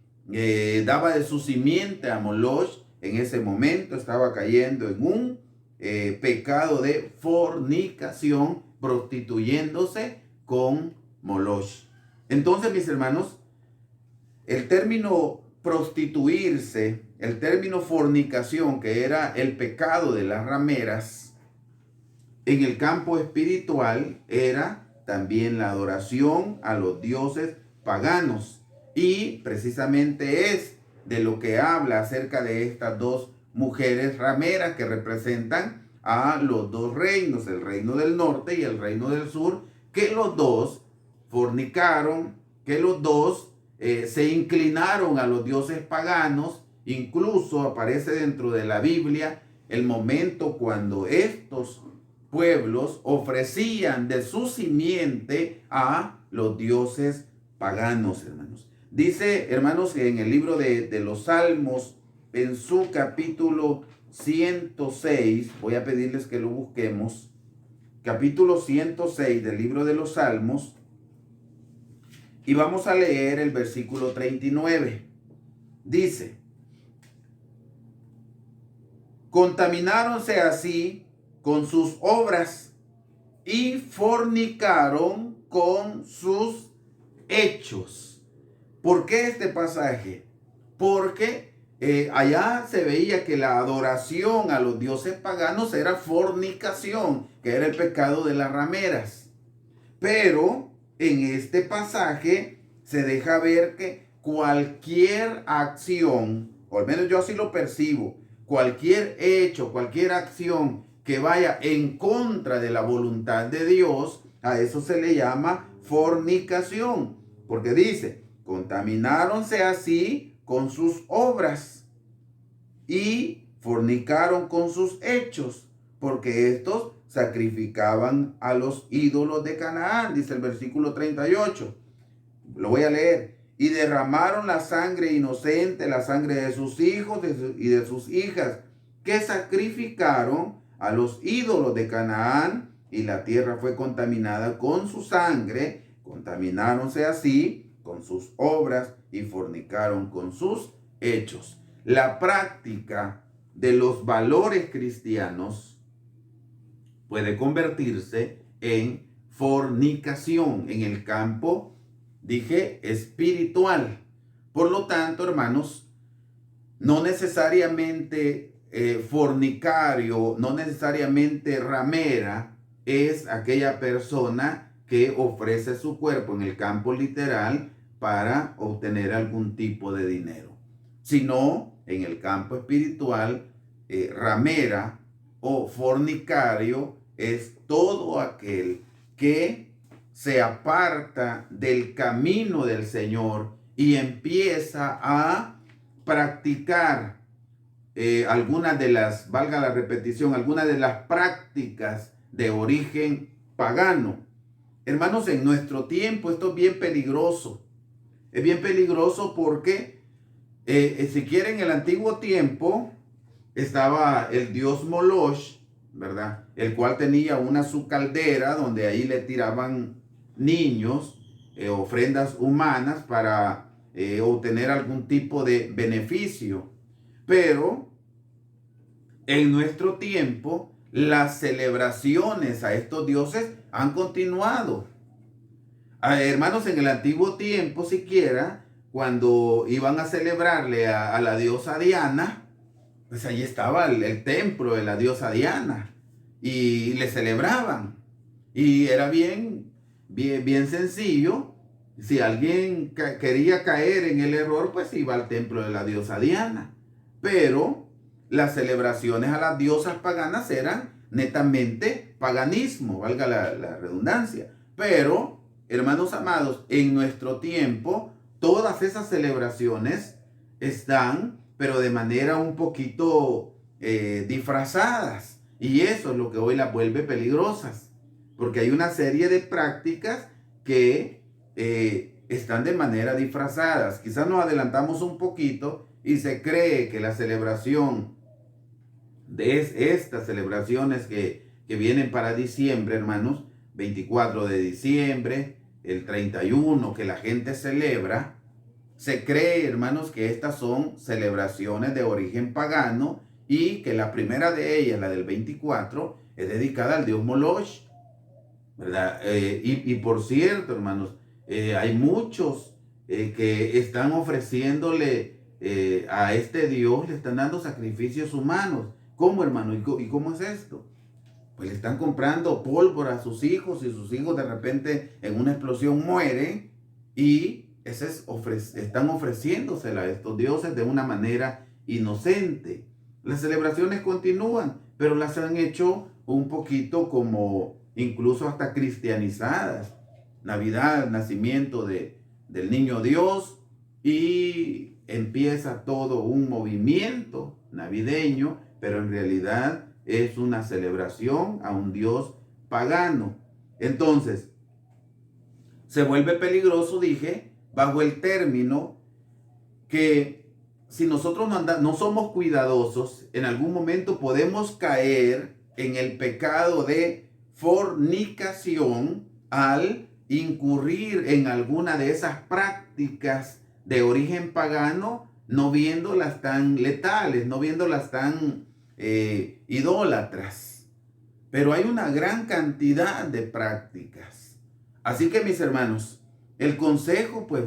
daba de su simiente a Moloch, en ese momento estaba cayendo en un pecado de fornicación, prostituyéndose con Moloch. Entonces, mis hermanos, el término prostituirse, el término fornicación, que era el pecado de las rameras, en el campo espiritual era también la adoración a los dioses paganos. Y precisamente es de lo que habla acerca de estas dos mujeres rameras que representan a los dos reinos, el reino del norte y el reino del sur, que los dos fornicaron, que los dos se inclinaron a los dioses paganos. Incluso aparece dentro de la Biblia el momento cuando estos pueblos ofrecían de su simiente a los dioses paganos, hermanos. Dice, hermanos, que en el libro de los Salmos, en su capítulo 106, voy a pedirles que lo busquemos, capítulo 106 del libro de los Salmos, y vamos a leer el versículo 39. Dice: contamináronse así con sus obras y fornicaron con sus hechos. ¿Por qué este pasaje? Porque allá se veía que la adoración a los dioses paganos era fornicación, que era el pecado de las rameras. Pero en este pasaje se deja ver que cualquier acción, o al menos yo así lo percibo, cualquier hecho, cualquier acción que vaya en contra de la voluntad de Dios, a eso se le llama fornicación. Porque dice, contamináronse así con sus obras y fornicaron con sus hechos, porque estos sacrificaban a los ídolos de Canaán, dice el versículo 38. Lo voy a leer. Y derramaron la sangre inocente, la sangre de sus hijos y de sus hijas, que sacrificaron a los ídolos de Canaán, y la tierra fue contaminada con su sangre. Contamináronse así con sus obras y fornicaron con sus hechos. La práctica de los valores cristianos puede convertirse en fornicación en el campo, dije, espiritual. Por lo tanto, hermanos, no necesariamente fornicario, no necesariamente ramera es aquella persona que ofrece su cuerpo en el campo literal para obtener algún tipo de dinero, sino en el campo espiritual, ramera o fornicario es todo aquel que se aparta del camino del Señor y empieza a practicar algunas de las, valga la repetición, algunas de las prácticas de origen pagano. Hermanos, en nuestro tiempo esto es bien peligroso. Es bien peligroso porque, si quieren, en el antiguo tiempo estaba el dios Moloch, ¿verdad? El cual tenía una su caldera donde ahí le tiraban niños, ofrendas humanas para obtener algún tipo de beneficio. Pero en nuestro tiempo las celebraciones a estos dioses han continuado. Hermanos, en el antiguo tiempo siquiera, cuando iban a celebrarle a la diosa Diana, pues ahí estaba el templo de la diosa Diana y le celebraban. Y era bien sencillo. Si alguien quería caer en el error, pues iba al templo de la diosa Diana. Pero las celebraciones a las diosas paganas eran netamente paganismo, valga la redundancia. Pero, hermanos amados, en nuestro tiempo, todas esas celebraciones están, pero de manera un poquito disfrazadas. Y eso es lo que hoy las vuelve peligrosas. Porque hay una serie de prácticas que están de manera disfrazadas. Quizás nos adelantamos un poquito y se cree que la celebración de estas celebraciones que vienen para diciembre, hermanos, 24 de diciembre, el 31 que la gente celebra, se cree, hermanos, que estas son celebraciones de origen pagano y que la primera de ellas, la del 24, es dedicada al dios Moloch, ¿verdad? Y por cierto, hermanos, hay muchos que están ofreciéndole a este Dios, le están dando sacrificios humanos. ¿Cómo, hermano? ¿Y cómo es esto? Pues le están comprando pólvora a sus hijos y sus hijos de repente en una explosión mueren y están ofreciéndosela a estos dioses de una manera inocente. Las celebraciones continúan, pero las han hecho un poquito como incluso hasta cristianizadas. Navidad, nacimiento del niño Dios, y empieza todo un movimiento navideño, pero en realidad es una celebración a un Dios pagano. Entonces, se vuelve peligroso, dije, bajo el término que si nosotros no somos cuidadosos, en algún momento podemos caer en el pecado de fornicación al incurrir en alguna de esas prácticas de origen pagano, no viéndolas tan letales, no viéndolas tan idólatras. Pero hay una gran cantidad de prácticas. Así que, mis hermanos, el consejo, pues,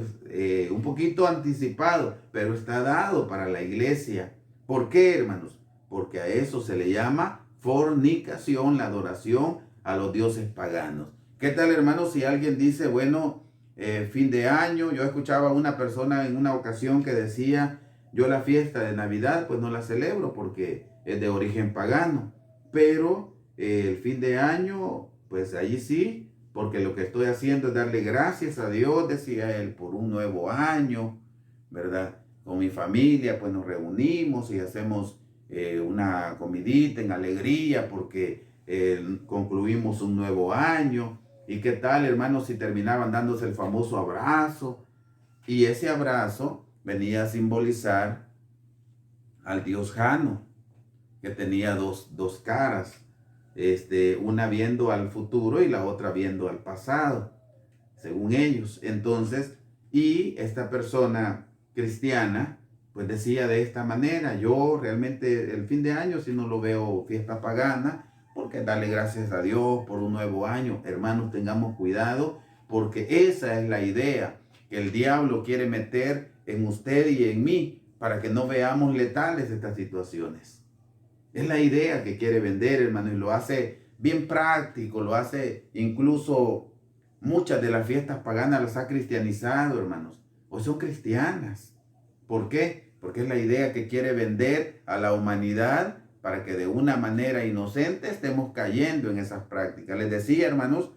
un poquito anticipado, pero está dado para la iglesia. ¿Por qué, hermanos? Porque a eso se le llama fornicación, la adoración a los dioses paganos. ¿Qué tal, hermanos, si alguien dice, bueno, fin de año? Yo escuchaba a una persona en una ocasión que decía, yo la fiesta de Navidad, pues no la celebro porque es de origen pagano. Pero el fin de año, pues allí sí, porque lo que estoy haciendo es darle gracias a Dios, decía él, por un nuevo año, ¿verdad? Con mi familia, pues nos reunimos y hacemos una comidita en alegría porque concluimos un nuevo año. ¿Y qué tal, hermanos, si terminaban dándose el famoso abrazo? Y ese abrazo venía a simbolizar al dios Jano, que tenía dos caras. Una viendo al futuro y la otra viendo al pasado, según ellos. Entonces, y esta persona cristiana, pues decía de esta manera, yo realmente el fin de año si no lo veo fiesta pagana, porque darle gracias a Dios por un nuevo año. Hermanos, tengamos cuidado, porque esa es la idea que el diablo quiere meter en usted y en mí, para que no veamos letales estas situaciones. Es la idea que quiere vender, hermano, y lo hace bien práctico, lo hace incluso muchas de las fiestas paganas las ha cristianizado, hermanos. Hoy son cristianas. ¿Por qué? Porque es la idea que quiere vender a la humanidad para que de una manera inocente estemos cayendo en esas prácticas. Les decía, hermanos,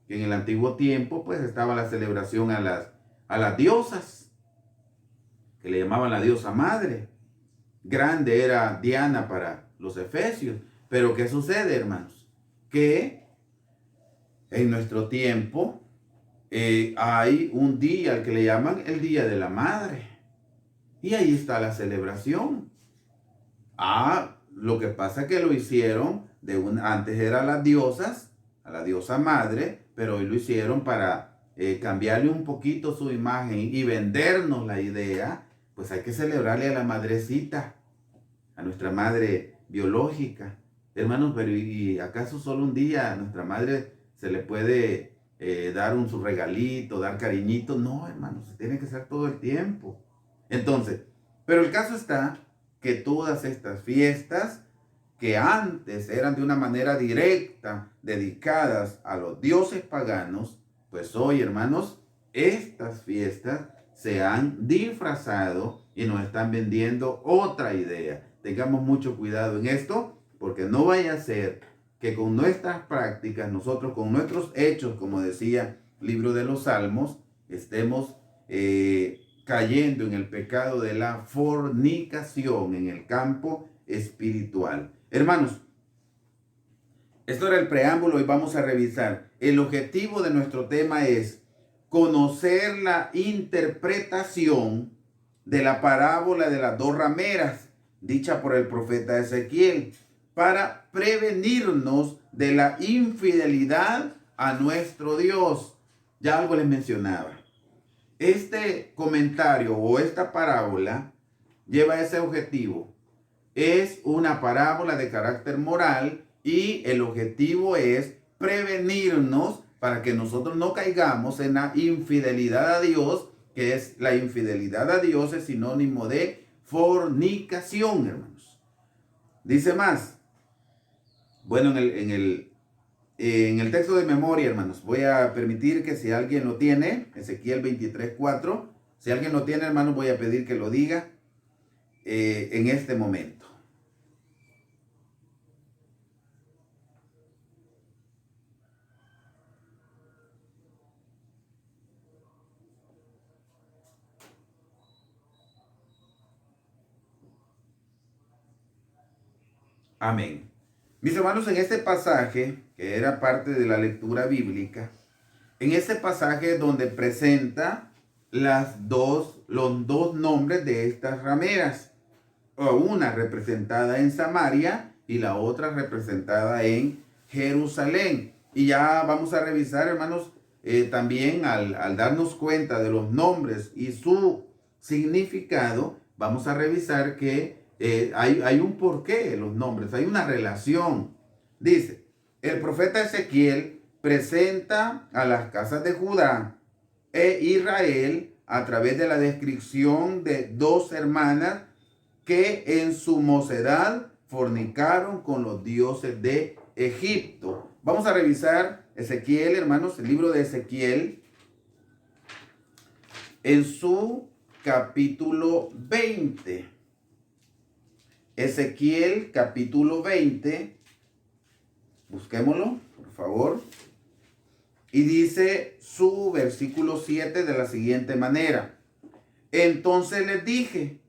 que en el antiguo tiempo pues estaba la celebración a las diosas, que le llamaban la diosa madre. Grande era Diana para los efesios. Pero ¿qué sucede, hermanos? Que en nuestro tiempo hay un día al que le llaman el Día de la Madre. Y ahí está la celebración. Lo que pasa es que lo hicieron antes era las diosas, a la diosa madre, pero hoy lo hicieron para cambiarle un poquito su imagen y vendernos la idea. Pues hay que celebrarle a la madrecita, a nuestra madre biológica. Hermanos, pero ¿y acaso solo un día a nuestra madre se le puede dar su regalito, dar cariñito? No, hermanos, se tiene que hacer todo el tiempo. Entonces, pero el caso está que todas estas fiestas que antes eran de una manera directa dedicadas a los dioses paganos, pues hoy, hermanos, estas fiestas se han disfrazado y nos están vendiendo otra idea. Tengamos mucho cuidado en esto, porque no vaya a ser que con nuestras prácticas, nosotros con nuestros hechos, como decía el libro de los Salmos, estemos cayendo en el pecado de la fornicación en el campo espiritual. Hermanos, esto era el preámbulo y vamos a revisar. El objetivo de nuestro tema es conocer la interpretación de la parábola de las dos rameras, dicha por el profeta Ezequiel, para prevenirnos de la infidelidad a nuestro Dios. Ya algo les mencionaba. Este comentario o esta parábola lleva ese objetivo. Es una parábola de carácter moral y el objetivo es prevenirnos para que nosotros no caigamos en la infidelidad a Dios, que es la infidelidad a Dios es sinónimo de fornicación, hermanos. Dice más. Bueno, en el texto de memoria, hermanos, voy a permitir que si alguien lo tiene, Ezequiel 23:4, si alguien lo tiene, hermanos, voy a pedir que lo diga en este momento. Amén. Mis hermanos, en este pasaje, que era parte de la lectura bíblica, en este pasaje donde presenta los dos nombres de estas rameras, una representada en Samaria y la otra representada en Jerusalén. Y ya vamos a revisar, hermanos, también al darnos cuenta de los nombres y su significado, vamos a revisar que hay un porqué de los nombres, hay una relación. Dice, el profeta Ezequiel presenta a las casas de Judá e Israel a través de la descripción de dos hermanas que en su mocedad fornicaron con los dioses de Egipto. Vamos a revisar Ezequiel, hermanos, el libro de Ezequiel en su capítulo 20. Ezequiel capítulo 20, busquémoslo, por favor. Y dice su versículo 7 de la siguiente manera. Entonces les dije,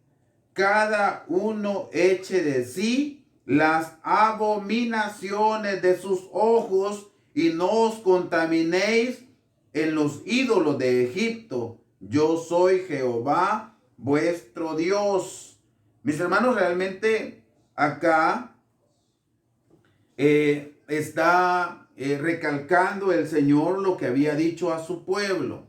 cada uno eche de sí las abominaciones de sus ojos y no os contaminéis en los ídolos de Egipto. Yo soy Jehová vuestro Dios. Mis hermanos, realmente acá está recalcando el Señor lo que había dicho a su pueblo.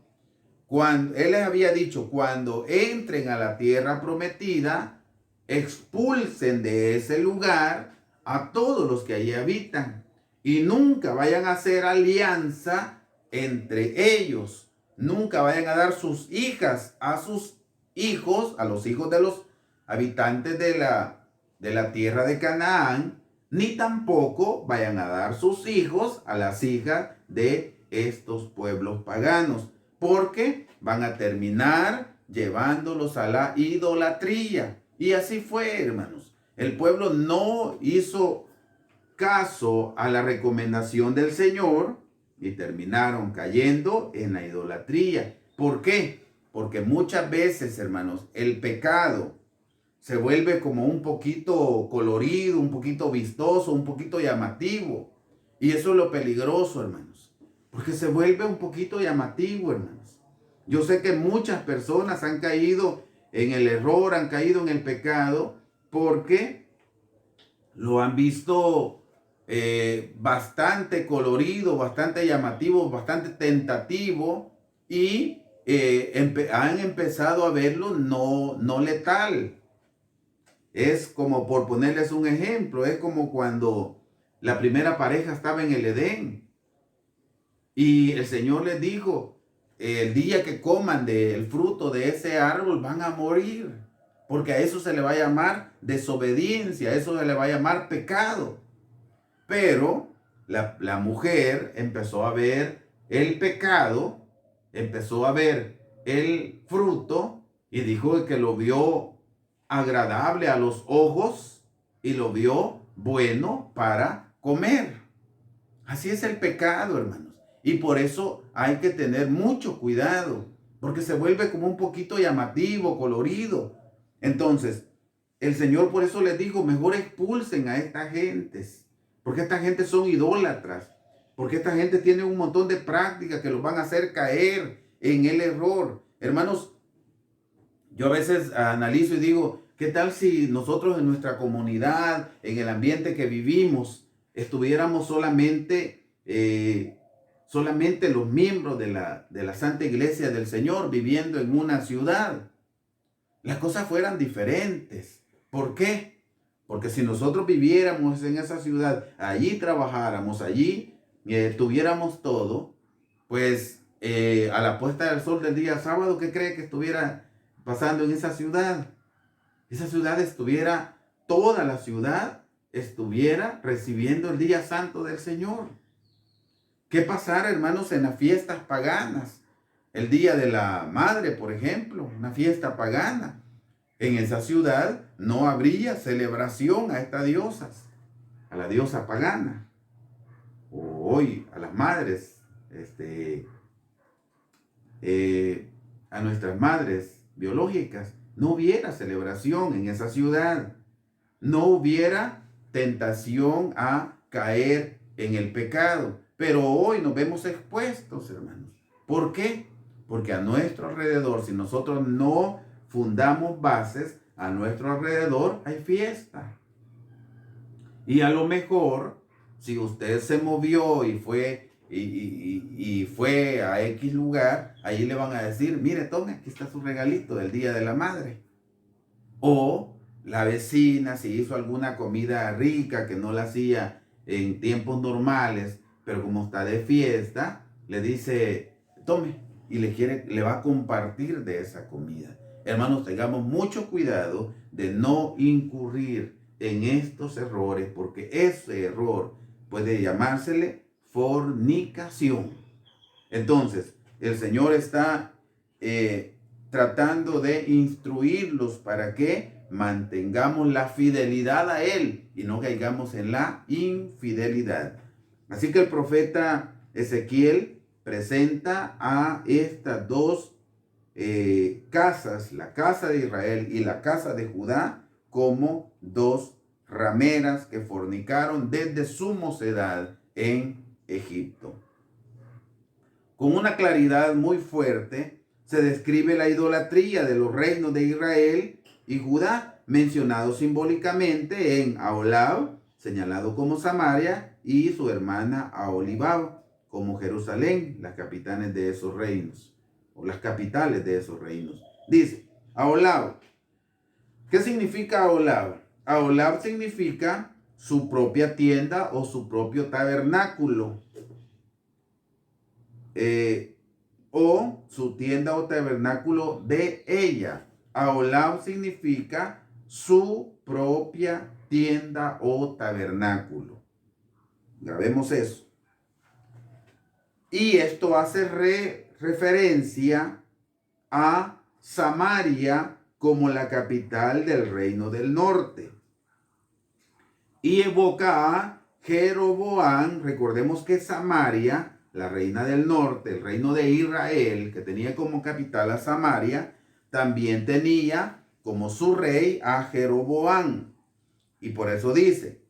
Cuando Él les había dicho, cuando entren a la tierra prometida, expulsen de ese lugar a todos los que allí habitan y nunca vayan a hacer alianza entre ellos. Nunca vayan a dar sus hijas a sus hijos, a los hijos de los habitantes de la tierra de Canaán, ni tampoco vayan a dar sus hijos a las hijas de estos pueblos paganos, porque van a terminar llevándolos a la idolatría. Y así fue, hermanos. El pueblo no hizo caso a la recomendación del Señor y terminaron cayendo en la idolatría. ¿Por qué? Porque muchas veces, hermanos, el pecado se vuelve como un poquito colorido, un poquito vistoso, un poquito llamativo. Y eso es lo peligroso, hermanos. Porque se vuelve un poquito llamativo, hermanos. Yo sé que muchas personas han caído en el error, han caído en el pecado, porque lo han visto bastante colorido, bastante llamativo, bastante tentativo, y han empezado a verlo no letal. Es como, por ponerles un ejemplo, es como cuando la primera pareja estaba en el Edén y el Señor les dijo, el día que coman del fruto de ese árbol van a morir, porque a eso se le va a llamar desobediencia, a eso se le va a llamar pecado. Pero la mujer empezó a ver el pecado, empezó a ver el fruto y dijo que lo vio agradable a los ojos y lo vio bueno para comer. Así es el pecado, hermanos. Y por eso hay que tener mucho cuidado, porque se vuelve como un poquito llamativo, colorido. Entonces, el Señor por eso les dijo, mejor expulsen a estas gentes, porque estas gentes son idólatras, porque esta gente tiene un montón de prácticas que los van a hacer caer en el error. Hermanos, yo a veces analizo y digo, ¿qué tal si nosotros en nuestra comunidad, en el ambiente que vivimos, estuviéramos solamente los miembros de la Santa Iglesia del Señor viviendo en una ciudad? Las cosas fueran diferentes. ¿Por qué? Porque si nosotros viviéramos en esa ciudad, allí trabajáramos, allí tuviéramos todo, pues a la puesta del sol del día sábado, ¿qué cree que estuviera pasando en esa ciudad? Esa ciudad estuviera, toda la ciudad estuviera recibiendo el día santo del Señor. ¿Qué pasara, hermanos, en las fiestas paganas? El día de la madre, por ejemplo, una fiesta pagana. En esa ciudad no habría celebración a estas diosas, a la diosa pagana. Hoy a las madres, a nuestras madres biológicas, no hubiera celebración en esa ciudad. No hubiera tentación a caer en el pecado. Pero hoy nos vemos expuestos, hermanos. ¿Por qué? Porque a nuestro alrededor, si nosotros no fundamos bases, a nuestro alrededor hay fiesta. Y a lo mejor, si usted se movió y fue a X lugar, ahí le van a decir, mire, tome, aquí está su regalito del Día de la Madre. O la vecina, si hizo alguna comida rica que no la hacía en tiempos normales, pero como está de fiesta, le dice, tome, y le va a compartir de esa comida. Hermanos, tengamos mucho cuidado de no incurrir en estos errores, porque ese error puede llamársele fornicación. Entonces, el Señor está tratando de instruirlos para que mantengamos la fidelidad a Él y no caigamos en la infidelidad. Así que el profeta Ezequiel presenta a estas dos casas, la casa de Israel y la casa de Judá, como dos rameras que fornicaron desde su mocedad en Egipto. Con una claridad muy fuerte se describe la idolatría de los reinos de Israel y Judá, mencionados simbólicamente en Aholab, señalado como Samaria, y su hermana Aholibab, como Jerusalén, las capitales de esos reinos, o las capitales de esos reinos. Dice, Aholab. ¿Qué significa Aholab? Aholab significa su propia tienda o su propio tabernáculo. O su tienda o tabernáculo de ella. Aholab significa su propia tienda o tabernáculo. Grabemos eso. Y esto hace referencia a Samaria como la capital del reino del norte. Y evoca a Jeroboam. Recordemos que Samaria, la reina del norte, el reino de Israel, que tenía como capital a Samaria, también tenía como su rey a Jeroboam. Y por eso dice,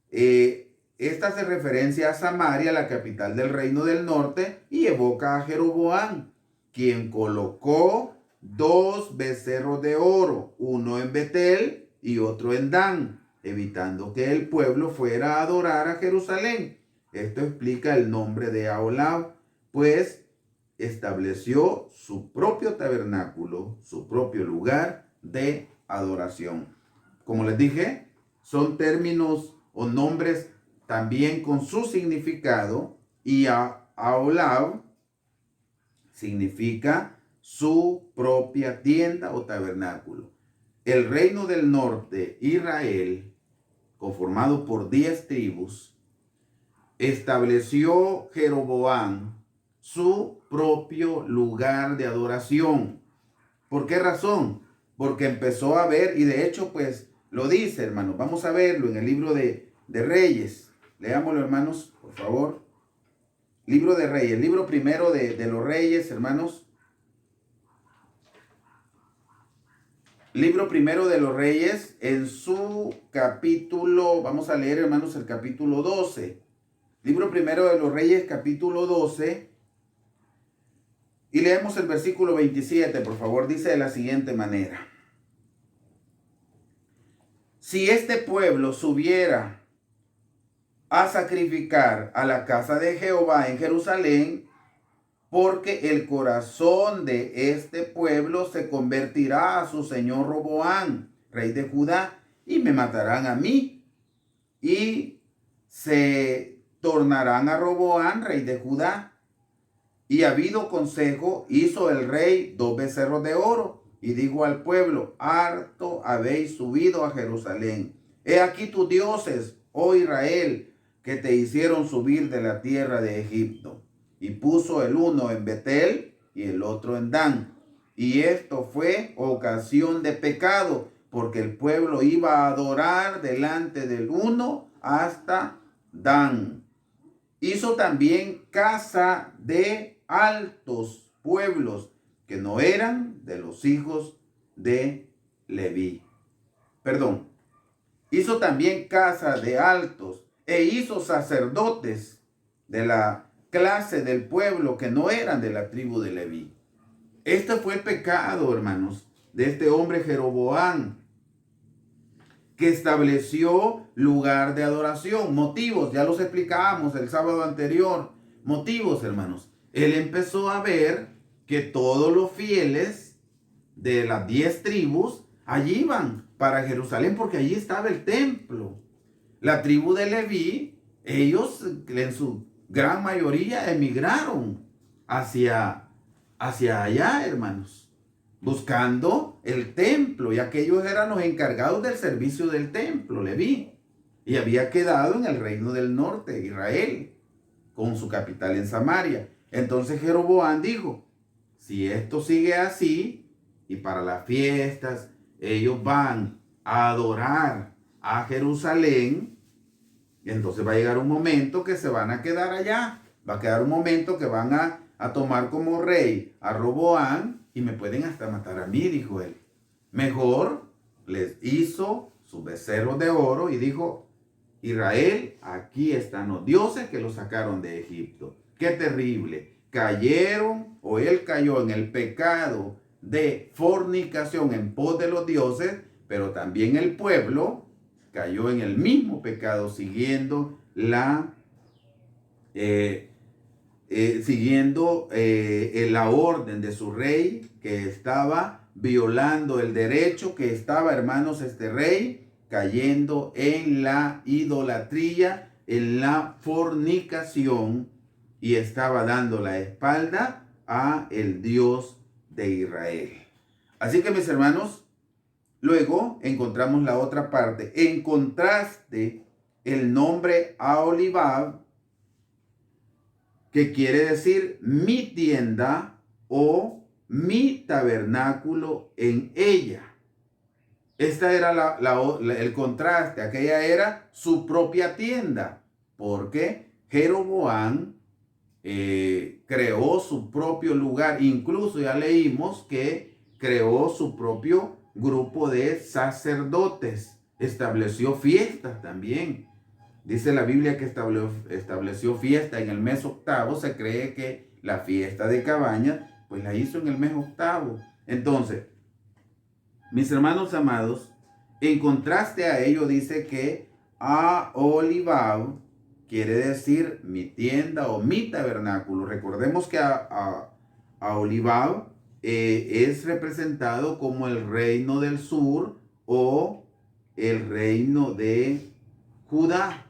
esta hace referencia a Samaria, la capital del reino del norte, y evoca a Jeroboam, quien colocó dos becerros de oro, uno en Betel y otro en Dan, evitando que el pueblo fuera a adorar a Jerusalén. Esto explica el nombre de Aholab, pues estableció su propio tabernáculo, su propio lugar de adoración. Como les dije, son términos o nombres también con su significado, y Aholab significa su propia tienda o tabernáculo. El reino del norte, Israel, conformado por 10 tribus, estableció Jeroboam su propio lugar de adoración. ¿Por qué razón? Porque empezó a ver, y de hecho pues lo dice, hermanos, vamos a verlo en el libro de Reyes. Leámoslo, hermanos, por favor. Libro de Reyes, libro primero de los Reyes, hermanos. Libro primero de los Reyes, en su capítulo, vamos a leer, hermanos, el capítulo 12. Libro primero de los Reyes, capítulo 12. Y leemos el versículo 27, por favor. Dice de la siguiente manera. Si este pueblo subiera a sacrificar a la casa de Jehová en Jerusalén, porque el corazón de este pueblo se convertirá a su señor Roboam, rey de Judá, y me matarán a mí, y se tornarán a Roboam, rey de Judá. Y habido consejo, hizo el rey 2 becerros de oro, y dijo al pueblo, harto habéis subido a Jerusalén. He aquí tus dioses, oh Israel, que te hicieron subir de la tierra de Egipto. Y puso el uno en Betel y el otro en Dan. Y esto fue ocasión de pecado, porque el pueblo iba a adorar delante del uno hasta Dan. Hizo también casa de altos pueblos que no eran de los hijos de Leví. Hizo también casa de altos e hizo sacerdotes de la clase del pueblo que no eran de la tribu de Leví. Este fue el pecado, hermanos, de este hombre Jeroboam, que estableció lugar de adoración. Motivos, ya los explicábamos el sábado anterior. Motivos, hermanos. Él empezó a ver que todos los fieles de las 10 tribus allí iban para Jerusalén porque allí estaba el templo. La tribu de Leví, ellos en su gran mayoría emigraron hacia allá, hermanos, buscando el templo, ya que ellos eran los encargados del servicio del templo, Leví, y había quedado en el reino del norte, Israel, con su capital en Samaria. Entonces Jeroboam dijo, si esto sigue así, y para las fiestas ellos van a adorar a Jerusalén, entonces va a llegar un momento que se van a quedar allá. Va a quedar un momento que van a tomar como rey a Roboam y me pueden hasta matar a mí, dijo él. Mejor les hizo sus becerros de oro y dijo, Israel, aquí están los dioses que los sacaron de Egipto. Qué terrible. Cayeron, o él cayó en el pecado de fornicación en pos de los dioses, pero también el pueblo cayó en el mismo pecado siguiendo la orden de su rey, que estaba violando el derecho, que estaba, hermanos, este rey cayendo en la idolatría, en la fornicación, y estaba dando la espalda a el Dios de Israel. Así que, mis hermanos, luego encontramos la otra parte. En contraste, el nombre Aholibab, que quiere decir mi tienda o mi tabernáculo en ella. Esta era el contraste. Aquella era su propia tienda, porque Jeroboam creó su propio lugar. Incluso ya leímos que creó su propio grupo de sacerdotes. Estableció fiestas también. Dice la Biblia que estableció fiesta en el mes octavo. Se cree que la fiesta de cabañas, pues la hizo en el mes octavo. Entonces, mis hermanos amados, en contraste a ello dice que Aholibab quiere decir mi tienda o mi tabernáculo. Recordemos que Aholibab es representado como el reino del sur o el reino de Judá.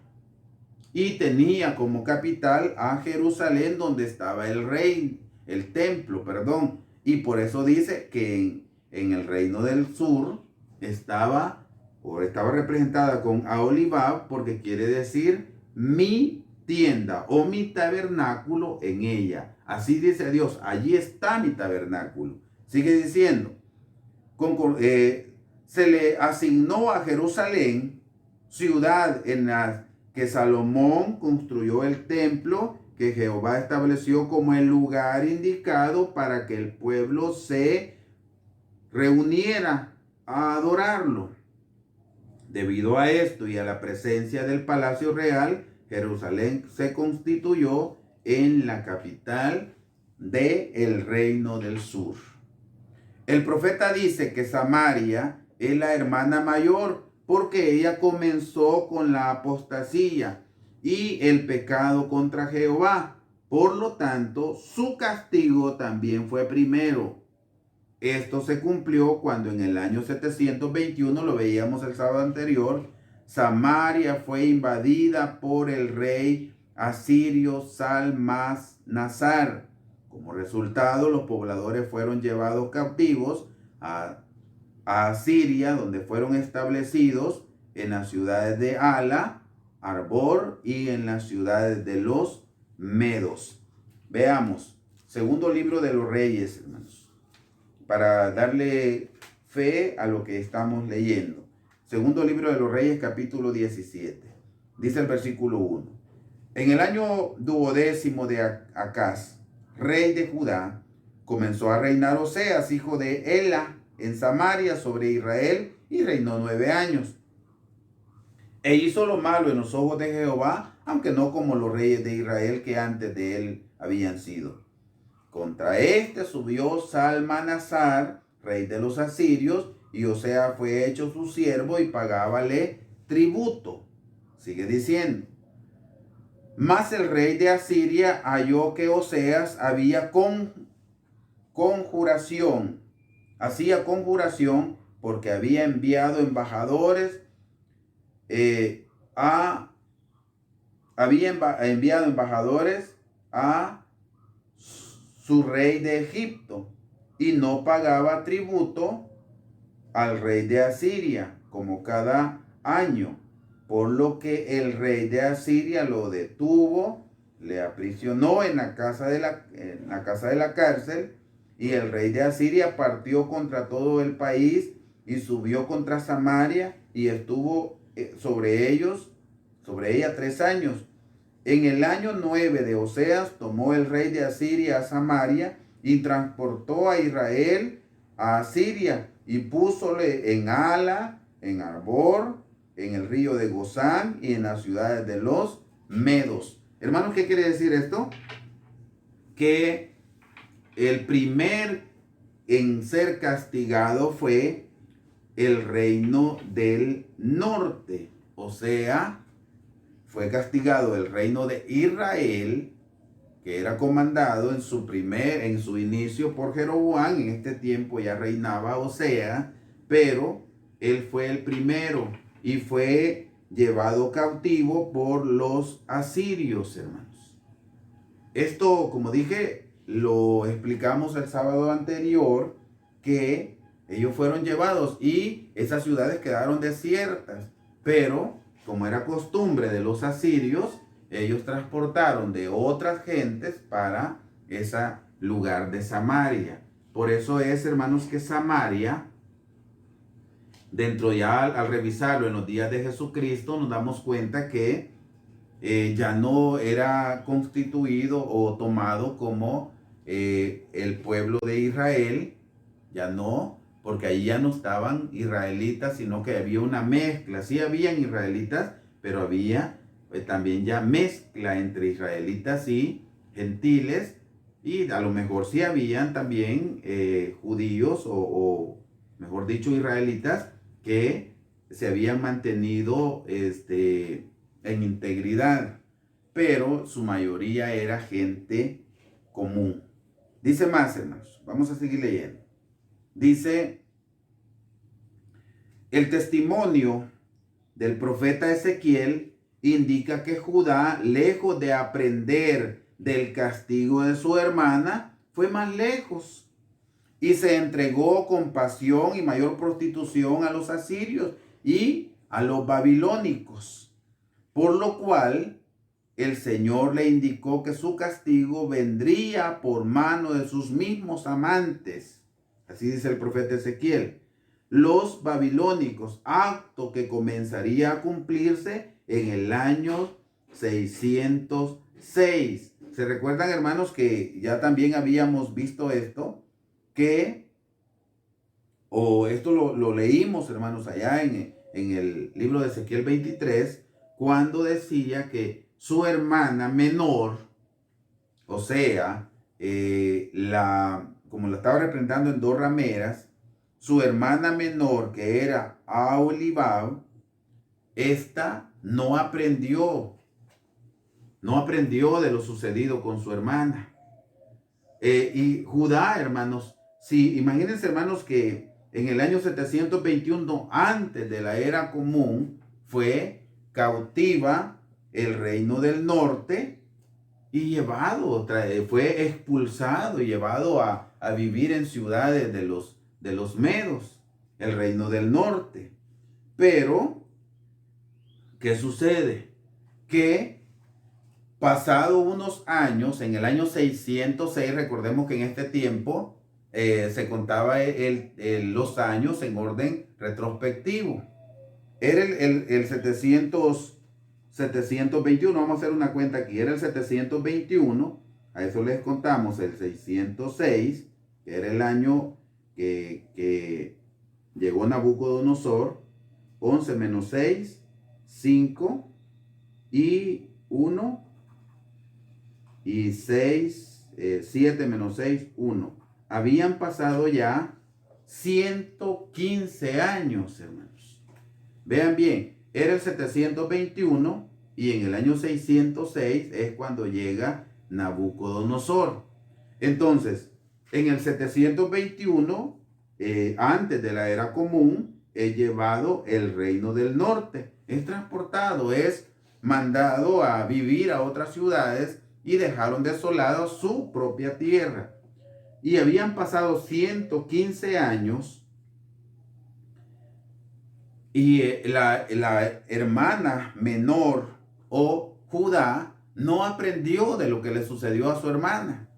Y tenía como capital a Jerusalén, donde estaba el templo, perdón. Y por eso dice que en el reino del sur estaba representada con Aholibab, porque quiere decir mi tienda o mi tabernáculo en ella. Así dice Dios, allí está mi tabernáculo. Sigue diciendo, se le asignó a Jerusalén, ciudad en la que Salomón construyó el templo que Jehová estableció como el lugar indicado para que el pueblo se reuniera a adorarlo. Debido a esto y a la presencia del palacio real, Jerusalén se constituyó en la capital del reino del sur. El profeta dice que Samaria es la hermana mayor porque ella comenzó con la apostasía y el pecado contra Jehová. Por lo tanto, su castigo también fue primero. Esto se cumplió cuando en el año 721, lo veíamos el sábado anterior, Samaria fue invadida por el rey asirio Salmanasar. Como resultado, los pobladores fueron llevados cautivos a Asiria, donde fueron establecidos en las ciudades de Ala, Arbor y en las ciudades de los Medos. Veamos, segundo libro de los Reyes, hermanos, para darle fe a lo que estamos leyendo. Segundo libro de los Reyes, capítulo 17. Dice el versículo 1. En el año 12º de Acaz, rey de Judá, comenzó a reinar Oseas, hijo de Ela, en Samaria sobre Israel, y reinó 9 años. E hizo lo malo en los ojos de Jehová, aunque no como los reyes de Israel que antes de él habían sido. Contra este subió Salmanasar, rey de los asirios, y Oseas fue hecho su siervo y pagábale tributo. Sigue diciendo. Mas el rey de Asiria halló que Oseas hacía conjuración porque había enviado embajadores a su rey de Egipto y no pagaba tributo al rey de Asiria como cada año, por lo que el rey de Asiria lo detuvo, le aprisionó en la casa de la cárcel, y el rey de Asiria partió contra todo el país y subió contra Samaria y estuvo sobre ella 3 años. En el año 9 de Oseas tomó el rey de Asiria a Samaria y transportó a Israel a Asiria y púsole en Ala, en Arbor, en el río de Gozán y en las ciudades de los medos. Hermanos, ¿qué quiere decir esto? Que el primer en ser castigado fue el reino del norte, o sea, fue castigado el reino de Israel, que era comandado en su inicio por Jeroboam. En este tiempo ya reinaba Oseas, pero él fue el primero y fue llevado cautivo por los asirios, hermanos. Esto, como dije, lo explicamos el sábado anterior, que ellos fueron llevados y esas ciudades quedaron desiertas, pero como era costumbre de los asirios, ellos transportaron de otras gentes para ese lugar de Samaria. Por eso es, hermanos, que Samaria, dentro ya al revisarlo en los días de Jesucristo, nos damos cuenta que ya no era constituido o tomado como el pueblo de Israel, ya no, porque ahí ya no estaban israelitas, sino que había una mezcla. Sí habían israelitas, pero había también ya mezcla entre israelitas y gentiles, y a lo mejor sí habían también judíos o mejor dicho israelitas que se habían mantenido en integridad, pero su mayoría era gente común. Dice más, hermanos, vamos a seguir leyendo. Dice, el testimonio del profeta Ezequiel indica que Judá, lejos de aprender del castigo de su hermana, fue más lejos y se entregó con pasión y mayor prostitución a los asirios y a los babilónicos, por lo cual el Señor le indicó que su castigo vendría por mano de sus mismos amantes. Así dice el profeta Ezequiel. Los babilónicos, acto que comenzaría a cumplirse en el año 606. ¿Se recuerdan, hermanos, que ya también habíamos visto esto? Esto lo leímos, hermanos, allá en el libro de Ezequiel 23, cuando decía que su hermana menor, o sea, como la estaba representando en 2 rameras, su hermana menor, que era Aholibab, esta no aprendió de lo sucedido con su hermana. Y Judá, hermanos, sí, imagínense, hermanos, que en el año 721, antes de la era común, fue cautiva el reino del norte y fue expulsado y llevado a vivir en ciudades de los medos, el reino del norte. Pero, ¿qué sucede? Que pasado unos años, en el año 606, recordemos que en este tiempo se contaba los años en orden retrospectivo. Era el 721, vamos a hacer una cuenta aquí, era el 721, a eso les contamos el 606, que era el año que llegó Nabucodonosor. 11 menos 6, 5 y 1 y 6 7 menos 6, 1. Habían pasado ya 115 años, hermanos. Vean bien, era el 721 y en el año 606 es cuando llega Nabucodonosor. Entonces, en el 721, antes de la era común, es llevado el reino del norte. Es transportado, es mandado a vivir a otras ciudades y dejaron desolado su propia tierra. Y habían pasado 115 años y la hermana menor o Judá no aprendió de lo que le sucedió a su hermana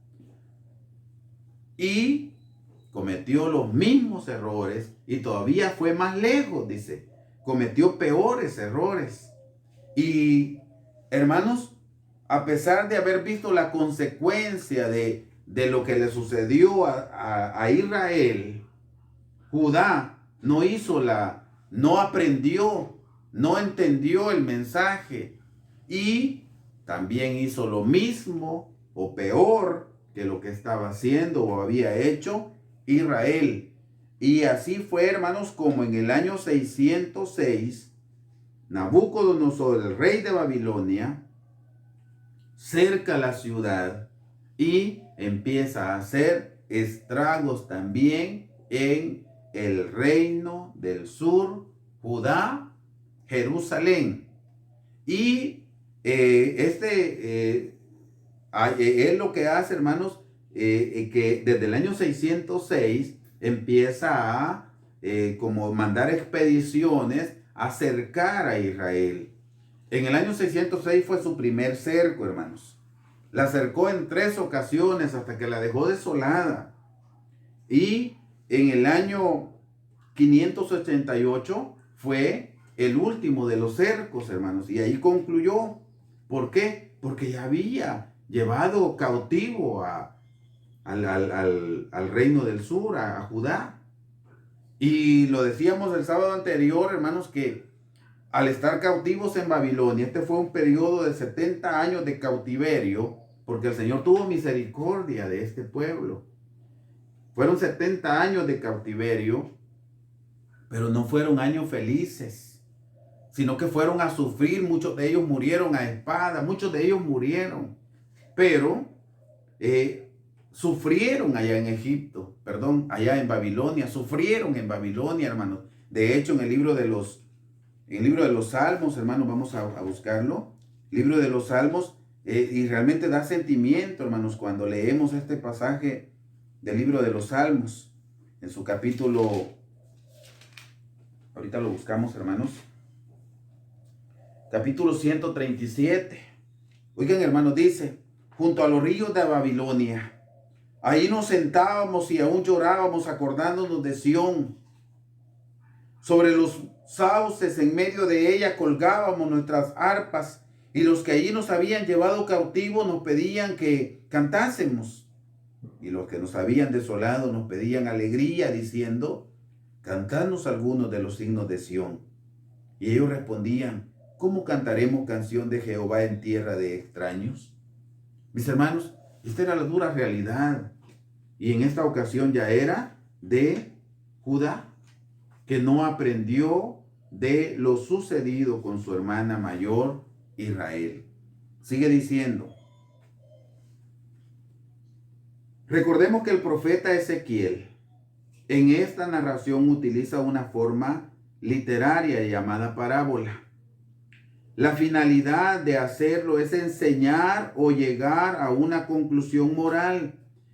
y cometió los mismos errores y todavía fue más lejos, dice, cometió peores errores. Y hermanos, a pesar de haber visto la consecuencia de lo que le sucedió a Israel, Judá no aprendió, no entendió el mensaje y también hizo lo mismo o peor que lo que estaba haciendo o había hecho Israel. Y así fue, hermanos, como en el año 606, Nabucodonosor, el rey de Babilonia, cerca la ciudad y empieza a hacer estragos también en el reino del sur, Judá, Jerusalén. Y es lo que hace, hermanos, que desde el año 606 empieza a como mandar expediciones a cercar a Israel. En el año 606 fue su primer cerco, hermanos. La cercó en 3 ocasiones hasta que la dejó desolada. Y en el año 588 fue el último de los cercos, hermanos. Y ahí concluyó. ¿Por qué? Porque ya había llevado cautivo al reino del sur, a Judá. Y lo decíamos el sábado anterior, hermanos, que al estar cautivos en Babilonia, este fue un periodo de 70 años de cautiverio, porque el Señor tuvo misericordia de este pueblo. Fueron 70 años de cautiverio, pero no fueron años felices, sino que fueron a sufrir. Muchos de ellos murieron a espada, muchos de ellos murieron, pero sufrieron allá en Egipto, allá en Babilonia, sufrieron en Babilonia, hermanos. De hecho, en el libro de los Salmos, hermanos, vamos a buscarlo, libro de los Salmos, y realmente da sentimiento, hermanos, cuando leemos este pasaje del libro de los Salmos, en su capítulo, ahorita lo buscamos, hermanos, capítulo 137. Oigan, hermanos, dice: junto a los ríos de Babilonia, ahí nos sentábamos y aún llorábamos acordándonos de Sión. Sobre los sauces en medio de ella colgábamos nuestras arpas, y los que allí nos habían llevado cautivos nos pedían que cantásemos. Y los que nos habían desolado nos pedían alegría, diciendo: cantadnos algunos de los signos de Sión. Y ellos respondían: ¿cómo cantaremos canción de Jehová en tierra de extraños? Mis hermanos, esta era la dura realidad. Y en esta ocasión ya era de Judá, que no aprendió de lo sucedido con su hermana mayor, Israel. Sigue diciendo. Recordemos que el profeta Ezequiel en esta narración utiliza una forma literaria llamada parábola. La finalidad de hacerlo es enseñar o llegar a una conclusión moral.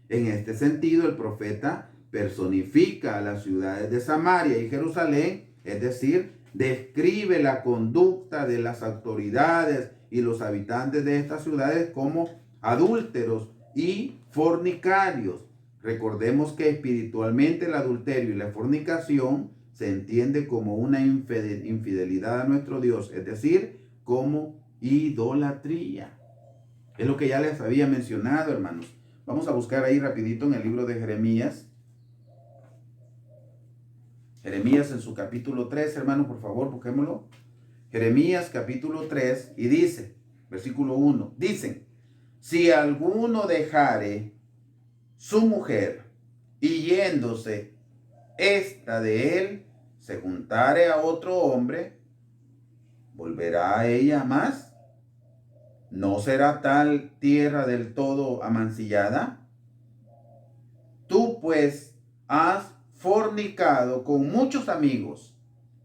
En este sentido, el profeta personifica a las ciudades de Samaria y Jerusalén, es decir, describe la conducta de las autoridades y los habitantes de estas ciudades como adúlteros y fornicarios. Recordemos que espiritualmente el adulterio y la fornicación se entiende como una infidelidad a nuestro Dios, es decir, como idolatría. Es lo que ya les había mencionado, hermanos. Vamos a buscar ahí rapidito en el libro de Jeremías. Jeremías en su capítulo 3, hermanos, por favor, busquémoslo. Jeremías capítulo 3 y dice, versículo 1, dicen: Si alguno dejare su mujer y yéndose esta de él, se juntare a otro hombre, ¿volverá a ella más? ¿No será tal tierra del todo amancillada? Tú pues has fornicado con muchos amigos,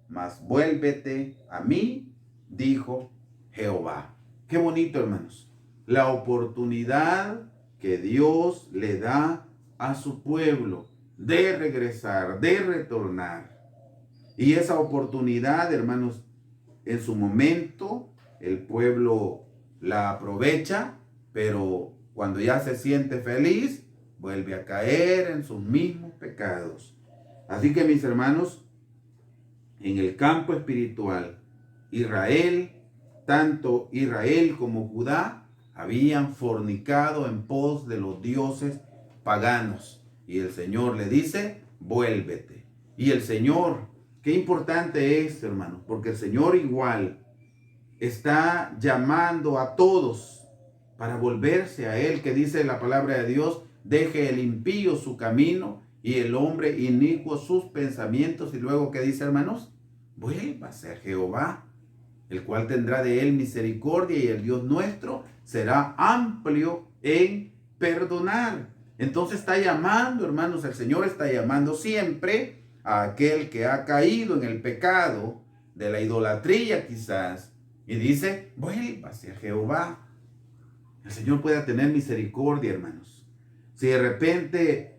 mas vuélvete a mí, dijo Jehová. Qué bonito, hermanos. La oportunidad que Dios le da a su pueblo de regresar, de retornar. Y esa oportunidad, hermanos, en su momento el pueblo la aprovecha, pero cuando ya se siente feliz, vuelve a caer en sus mismos pecados. Así que, mis hermanos, en el campo espiritual, Israel, tanto Israel como Judá, habían fornicado en pos de los dioses paganos. Y el Señor le dice, vuélvete. Y el Señor, qué importante es, hermanos, porque el Señor igual está llamando a todos para volverse a Él, que dice la palabra de Dios, deje el impío su camino y el hombre inicuo sus pensamientos. Y luego, ¿qué dice, hermanos? Vuélvase a Jehová, el cual tendrá de él misericordia, y el Dios nuestro será amplio en perdonar. Entonces está llamando, hermanos, el Señor está llamando siempre a aquel que ha caído en el pecado de la idolatría quizás, y dice, vuélvase a Jehová. El Señor pueda tener misericordia, hermanos. Si de repente,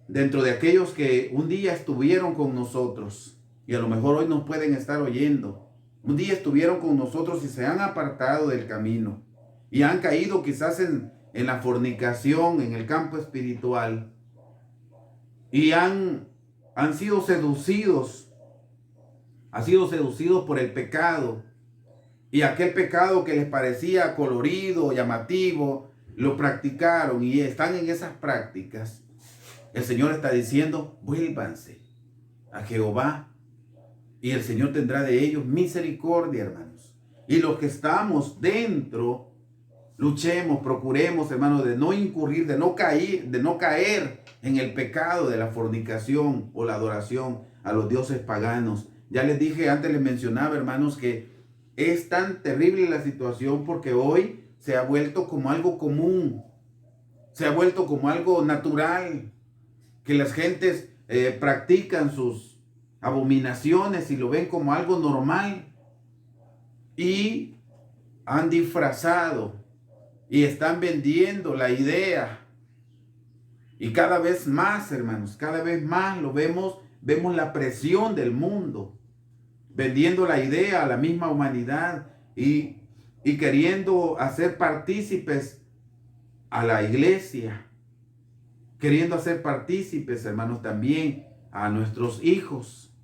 dentro de aquellos que un día estuvieron con nosotros, y a lo mejor hoy nos pueden estar oyendo, un día estuvieron con nosotros y se han apartado del camino, y han caído quizás en la fornicación, en el campo espiritual, y han sido seducidos, por el pecado, y aquel pecado que les parecía colorido, llamativo, lo practicaron y están en esas prácticas. El Señor está diciendo, vuélvanse a Jehová y el Señor tendrá de ellos misericordia, hermanos. Y los que estamos dentro, luchemos, procuremos, hermanos, de no incurrir, de no caer en el pecado de la fornicación o la adoración a los dioses paganos. Ya les dije, antes les mencionaba, hermanos, que es tan terrible la situación porque hoy se ha vuelto como algo común, se ha vuelto como algo natural, que las gentes practican sus abominaciones y lo ven como algo normal, y han disfrazado y están vendiendo la idea, y cada vez más, hermanos, cada vez más lo vemos la presión del mundo vendiendo la idea a la misma humanidad y queriendo hacer partícipes a la iglesia, queriendo hacer partícipes, hermanos, también a nuestros hijos.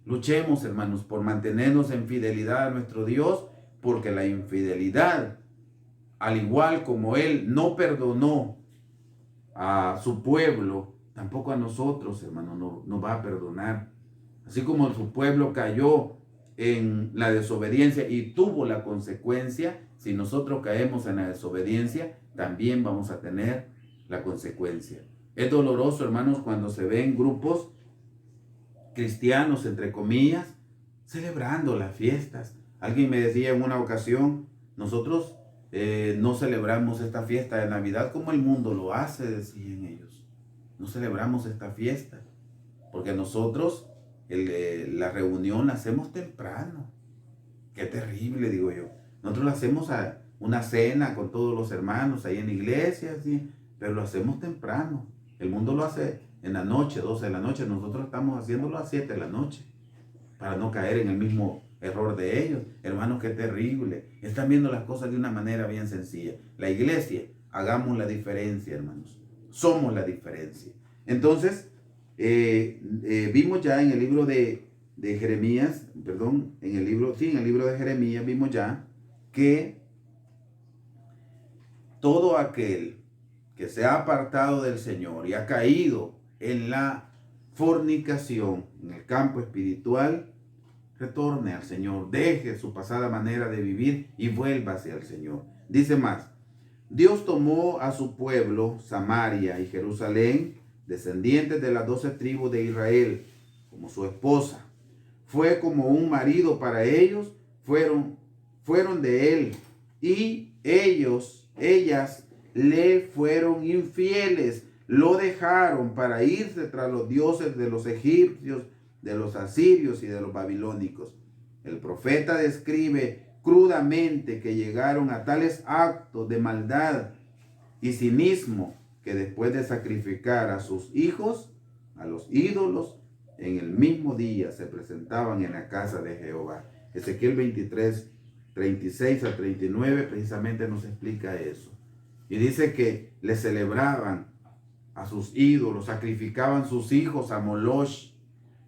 Luchemos, hermanos, por mantenernos en fidelidad a nuestro Dios, porque la infidelidad, al igual como Él no perdonó a su pueblo, tampoco a nosotros, hermanos, nos va a perdonar. Así como su pueblo cayó en la desobediencia y tuvo la consecuencia, si nosotros caemos en la desobediencia, también vamos a tener la consecuencia. Es doloroso, hermanos, cuando se ven grupos cristianos, entre comillas, celebrando las fiestas. Alguien me decía en una ocasión, nosotros no celebramos esta fiesta de Navidad como el mundo lo hace, decían ellos. No celebramos esta fiesta, porque nosotros la reunión la hacemos temprano. Qué terrible, digo yo. Nosotros la hacemos a una cena con todos los hermanos ahí en la iglesia, ¿sí? Pero lo hacemos temprano. El mundo lo hace en la noche, 12 de la noche. Nosotros estamos haciéndolo a 7 de la noche, para no caer en el mismo error de ellos. Hermanos, qué terrible. Están viendo las cosas de una manera bien sencilla. La iglesia, hagamos la diferencia, hermanos. Somos la diferencia. Entonces, vimos ya en el libro de Jeremías, en el libro de Jeremías vimos ya que todo aquel que se ha apartado del Señor y ha caído en la fornicación, en el campo espiritual, retorne al Señor, deje su pasada manera de vivir y vuélvase al Señor. Dice más, Dios tomó a su pueblo, Samaria y Jerusalén, descendientes de las 12 tribus de Israel, como su esposa. Fue como un marido para ellos, fueron de él, y ellas le fueron infieles, lo dejaron para irse tras los dioses de los egipcios, de los asirios y de los babilónicos. El profeta describe crudamente que llegaron a tales actos de maldad y cinismo que después de sacrificar a sus hijos, a los ídolos, en el mismo día se presentaban en la casa de Jehová. Ezequiel 23, 36 a 39 precisamente nos explica eso. Y dice que le celebraban a sus ídolos, sacrificaban sus hijos a Moloch,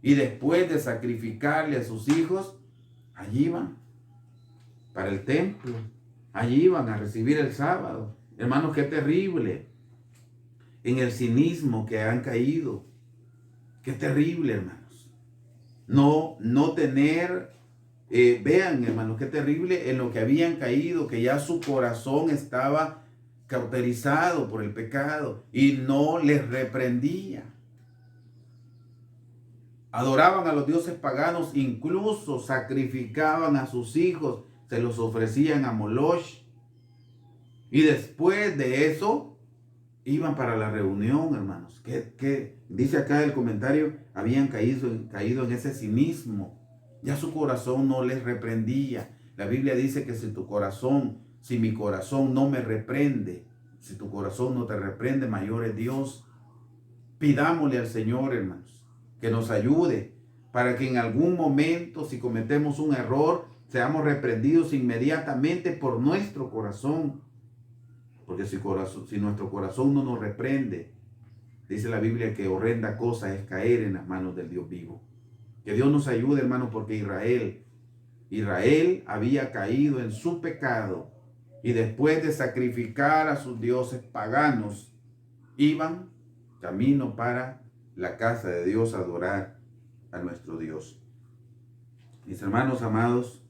y después de sacrificarle a sus hijos, allí iban para el templo, allí iban a recibir el sábado. Hermanos, qué terrible en el cinismo que han caído. Qué terrible, hermanos. No tener, vean, hermanos, qué terrible en lo que habían caído, que ya su corazón estaba cauterizado por el pecado y no les reprendía. Adoraban a los dioses paganos, incluso sacrificaban a sus hijos, se los ofrecían a Moloch. Y después de eso, iban para la reunión, hermanos. Que dice acá el comentario, habían caído en ese cinismo. Ya su corazón no les reprendía. La Biblia dice que si mi corazón no me reprende, si tu corazón no te reprende, mayor es Dios. Pidámosle al Señor, hermanos, que nos ayude para que en algún momento, si cometemos un error, seamos reprendidos inmediatamente por nuestro corazón. Porque si nuestro corazón no nos reprende, dice la Biblia que horrenda cosa es caer en las manos del Dios vivo. Que Dios nos ayude, hermanos, porque Israel había caído en su pecado y después de sacrificar a sus dioses paganos, iban camino para la casa de Dios a adorar a nuestro Dios. Mis hermanos amados,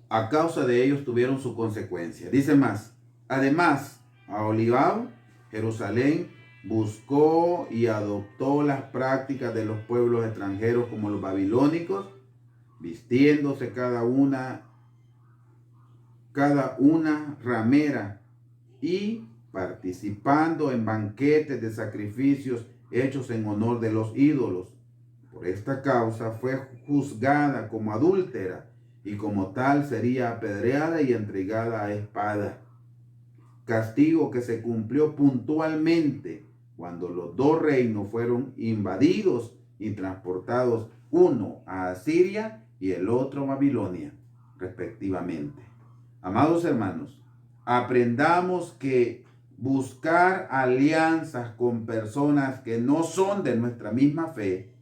a causa de ellos tuvieron su consecuencia. Dice más, además, Aholiab, Jerusalén, buscó y adoptó las prácticas de los pueblos extranjeros como los babilónicos, vistiéndose cada una ramera y participando en banquetes de sacrificios hechos en honor de los ídolos. Por esta causa fue juzgada como adúltera y como tal sería apedreada y entregada a espada. Castigo que se cumplió puntualmente cuando los dos reinos fueron invadidos y transportados, uno a Asiria y el otro a Babilonia, respectivamente. Amados hermanos, aprendamos que buscar alianzas con personas que no son de nuestra misma fe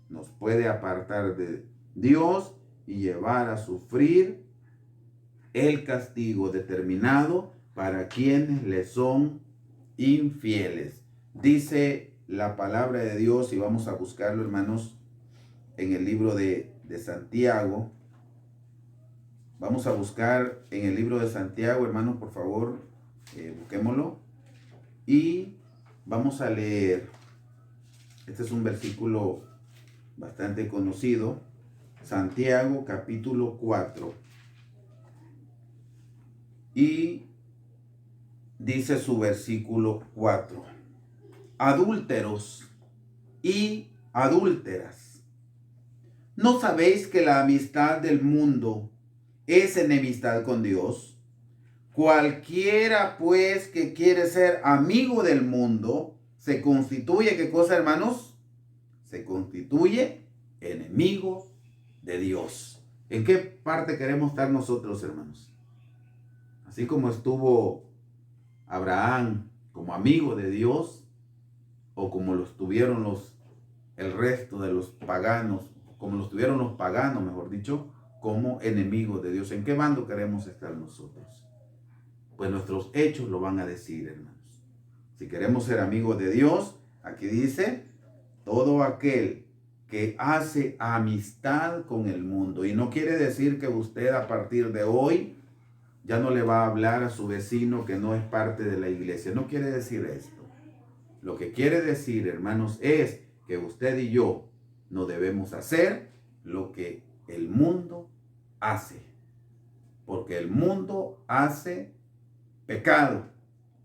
nos puede apartar de Dios y llevar a sufrir el castigo determinado para quienes le son infieles. Dice la palabra de Dios, y vamos a buscarlo, hermanos, en el libro de Santiago. Vamos a buscar en el libro de Santiago, hermanos, por favor, busquémoslo. Y vamos a leer. Este es un versículo bastante conocido. Santiago, capítulo 4. Y dice su versículo 4. Adúlteros y adúlteras, ¿no sabéis que la amistad del mundo es enemistad con Dios? Cualquiera pues que quiere ser amigo del mundo se constituye, ¿qué cosa, hermanos? Se constituye enemigo de Dios. ¿En qué parte queremos estar nosotros, hermanos? Así como estuvo Abraham como amigo de Dios, o como lo estuvieron el resto de los paganos, como lo estuvieron los paganos, mejor dicho, como enemigos de Dios. ¿En qué bando queremos estar nosotros? Pues nuestros hechos lo van a decir, hermanos. Si queremos ser amigos de Dios, aquí dice, todo aquel que hace amistad con el mundo. Y no quiere decir que usted a partir de hoy ya no le va a hablar a su vecino que no es parte de la iglesia. No quiere decir esto. Lo que quiere decir, hermanos, es que usted y yo no debemos hacer lo que el mundo hace. Porque el mundo hace pecado.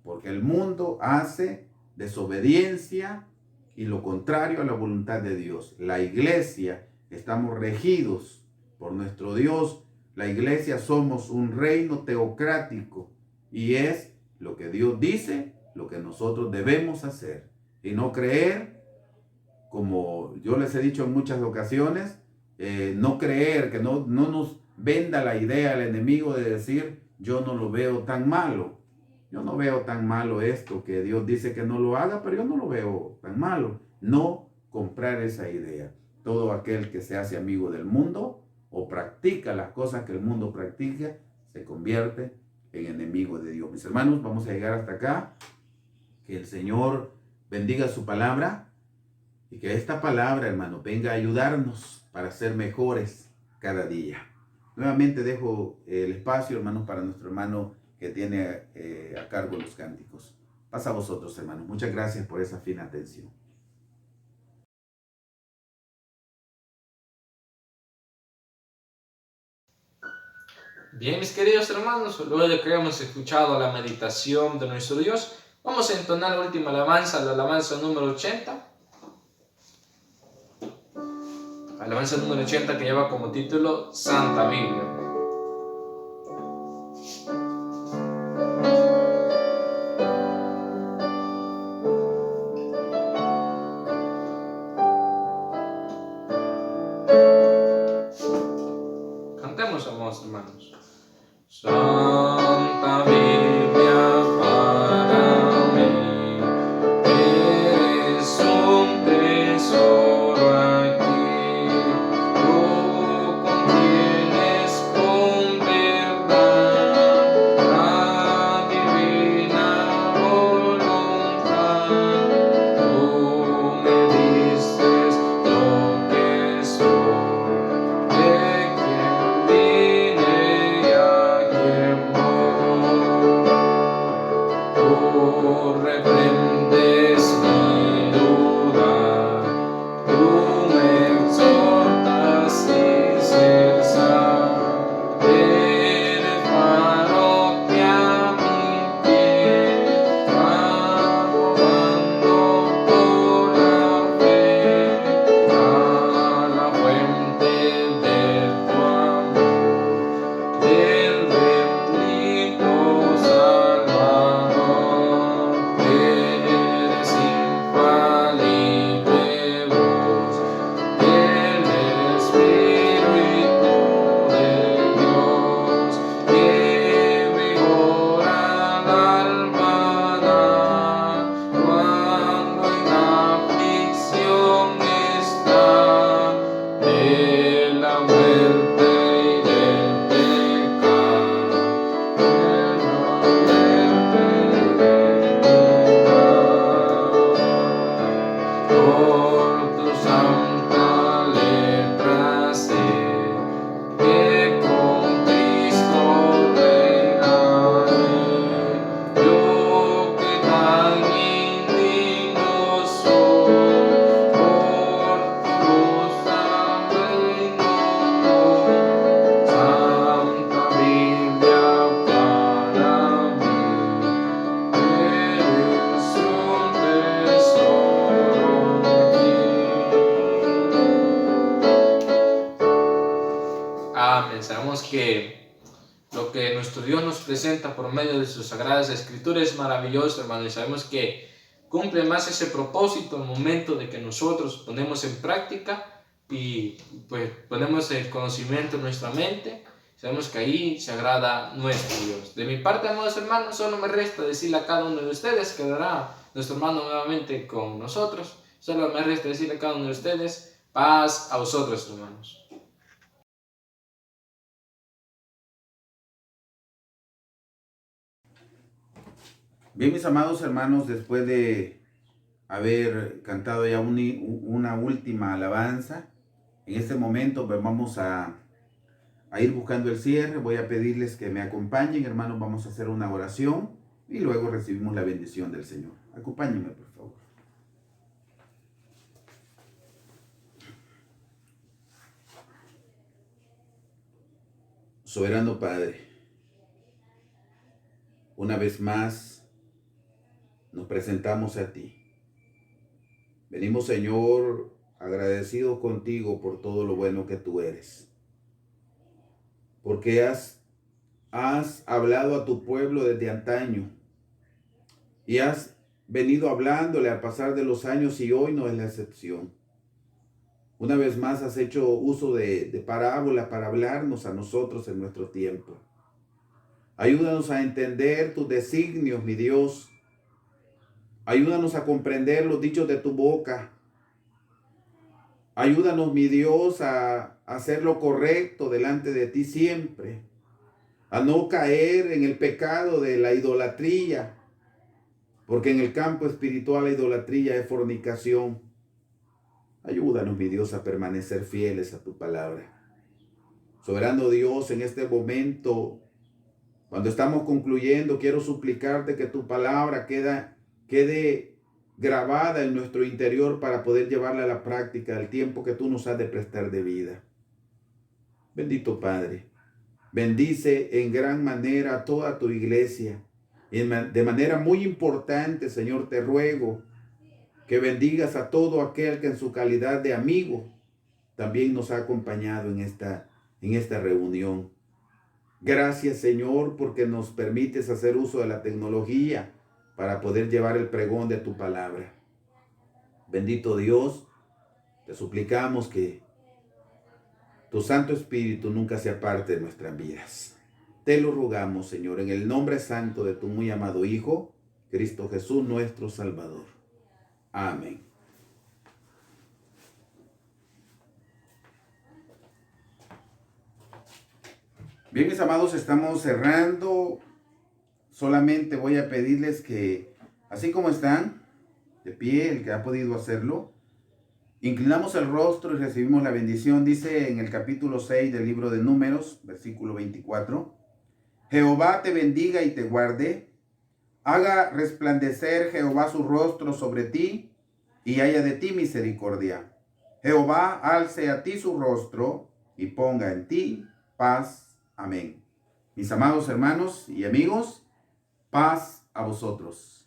Porque el mundo hace desobediencia y lo contrario a la voluntad de Dios. La iglesia, estamos regidos por nuestro Dios. La iglesia somos un reino teocrático y es lo que Dios dice, lo que nosotros debemos hacer. Y no creer, como yo les he dicho en muchas ocasiones, no creer, que no nos venda la idea el enemigo de decir, yo no lo veo tan malo. Yo no veo tan malo esto, que Dios dice que no lo haga, pero yo no lo veo tan malo. No comprar esa idea. Todo aquel que se hace amigo del mundo o practica las cosas que el mundo practica, se convierte en enemigo de Dios. Mis hermanos, vamos a llegar hasta acá. Que el Señor bendiga su palabra y que esta palabra, hermano, venga a ayudarnos para ser mejores cada día. Nuevamente dejo el espacio, hermanos, para nuestro hermano que tiene a cargo los cánticos. Pasa a vosotros, hermanos. Muchas gracias por esa fina atención. Bien, mis queridos hermanos, luego de que hemos escuchado la meditación de nuestro Dios, vamos a entonar la última alabanza, la alabanza número 80. Alabanza número 80 que lleva como título Santa Biblia. Cantemos, amados hermanos. Santa Biblia para mí, eres un tesoro aquí, tú contienes con verdad la divina voluntad, tú me dices lo que soy, de quien vine y a quien voy. Tú reprendes mi duda, tú me exhortas y cesas, eres faro que a mi pie va robando por la fe a la fuente de tu amor, del bendito Salvador. Eres infalible voz del Espíritu de Dios, que vigor al alma da cuando en aflicción está de la muerte y del pecado, de la muerte y del pecado. Por tu santa letra sé que con Cristo reinaré, yo que tan indigno soy, por tu luz al reino voy. Santa Biblia para mí, eres un tesoro aquí. Amén. Sabemos que lo que nuestro Dios nos presenta por medio de sus sagradas escrituras es maravilloso, hermano, y sabemos que cumple más ese propósito al momento de que nosotros ponemos en práctica y pues ponemos el conocimiento en nuestra mente. Sabemos que ahí se agrada nuestro Dios. De mi parte, amados hermanos, solo me resta decirle a cada uno de ustedes, quedará nuestro hermano nuevamente con nosotros. Solo me resta decirle a cada uno de ustedes, paz a vosotros, hermanos. Bien, mis amados hermanos, después de haber cantado ya una última alabanza, en este momento pues vamos a a ir buscando el cierre, voy a pedirles que me acompañen, hermanos, vamos a hacer una oración y luego recibimos la bendición del Señor. Acompáñenme, por favor. Soberano Padre, una vez más nos presentamos a ti. Venimos, Señor, agradecidos contigo por todo lo bueno que tú eres. Porque has hablado a tu pueblo desde antaño y has venido hablándole al pasar de los años y hoy no es la excepción. Una vez más has hecho uso de parábola para hablarnos a nosotros en nuestro tiempo. Ayúdanos a entender tus designios, mi Dios. Ayúdanos a comprender los dichos de tu boca. Ayúdanos, mi Dios, a hacer lo correcto delante de ti siempre. A no caer en el pecado de la idolatría. Porque en el campo espiritual la idolatría es fornicación. Ayúdanos, mi Dios, a permanecer fieles a tu palabra. Soberano Dios, en este momento, cuando estamos concluyendo, quiero suplicarte que tu palabra quede grabada en nuestro interior para poder llevarla a la práctica el tiempo que tú nos has de prestar de vida. Bendito Padre, bendice en gran manera a toda tu iglesia. De manera muy importante, Señor, te ruego que bendigas a todo aquel que en su calidad de amigo también nos ha acompañado en esta reunión. Gracias, Señor, porque nos permites hacer uso de la tecnología para poder llevar el pregón de tu palabra. Bendito Dios, te suplicamos que tu Santo Espíritu nunca se aparte de nuestras vidas. Te lo rogamos, Señor, en el nombre santo de tu muy amado Hijo, Cristo Jesús, nuestro Salvador. Amén. Bien, mis amados, estamos cerrando. Solamente voy a pedirles que, así como están, de pie, el que ha podido hacerlo, inclinamos el rostro y recibimos la bendición. Dice en el capítulo 6 del libro de Números, versículo 24, Jehová te bendiga y te guarde, haga resplandecer Jehová su rostro sobre ti y haya de ti misericordia. Jehová alce a ti su rostro y ponga en ti paz. Amén. Mis amados hermanos y amigos, paz a vosotros.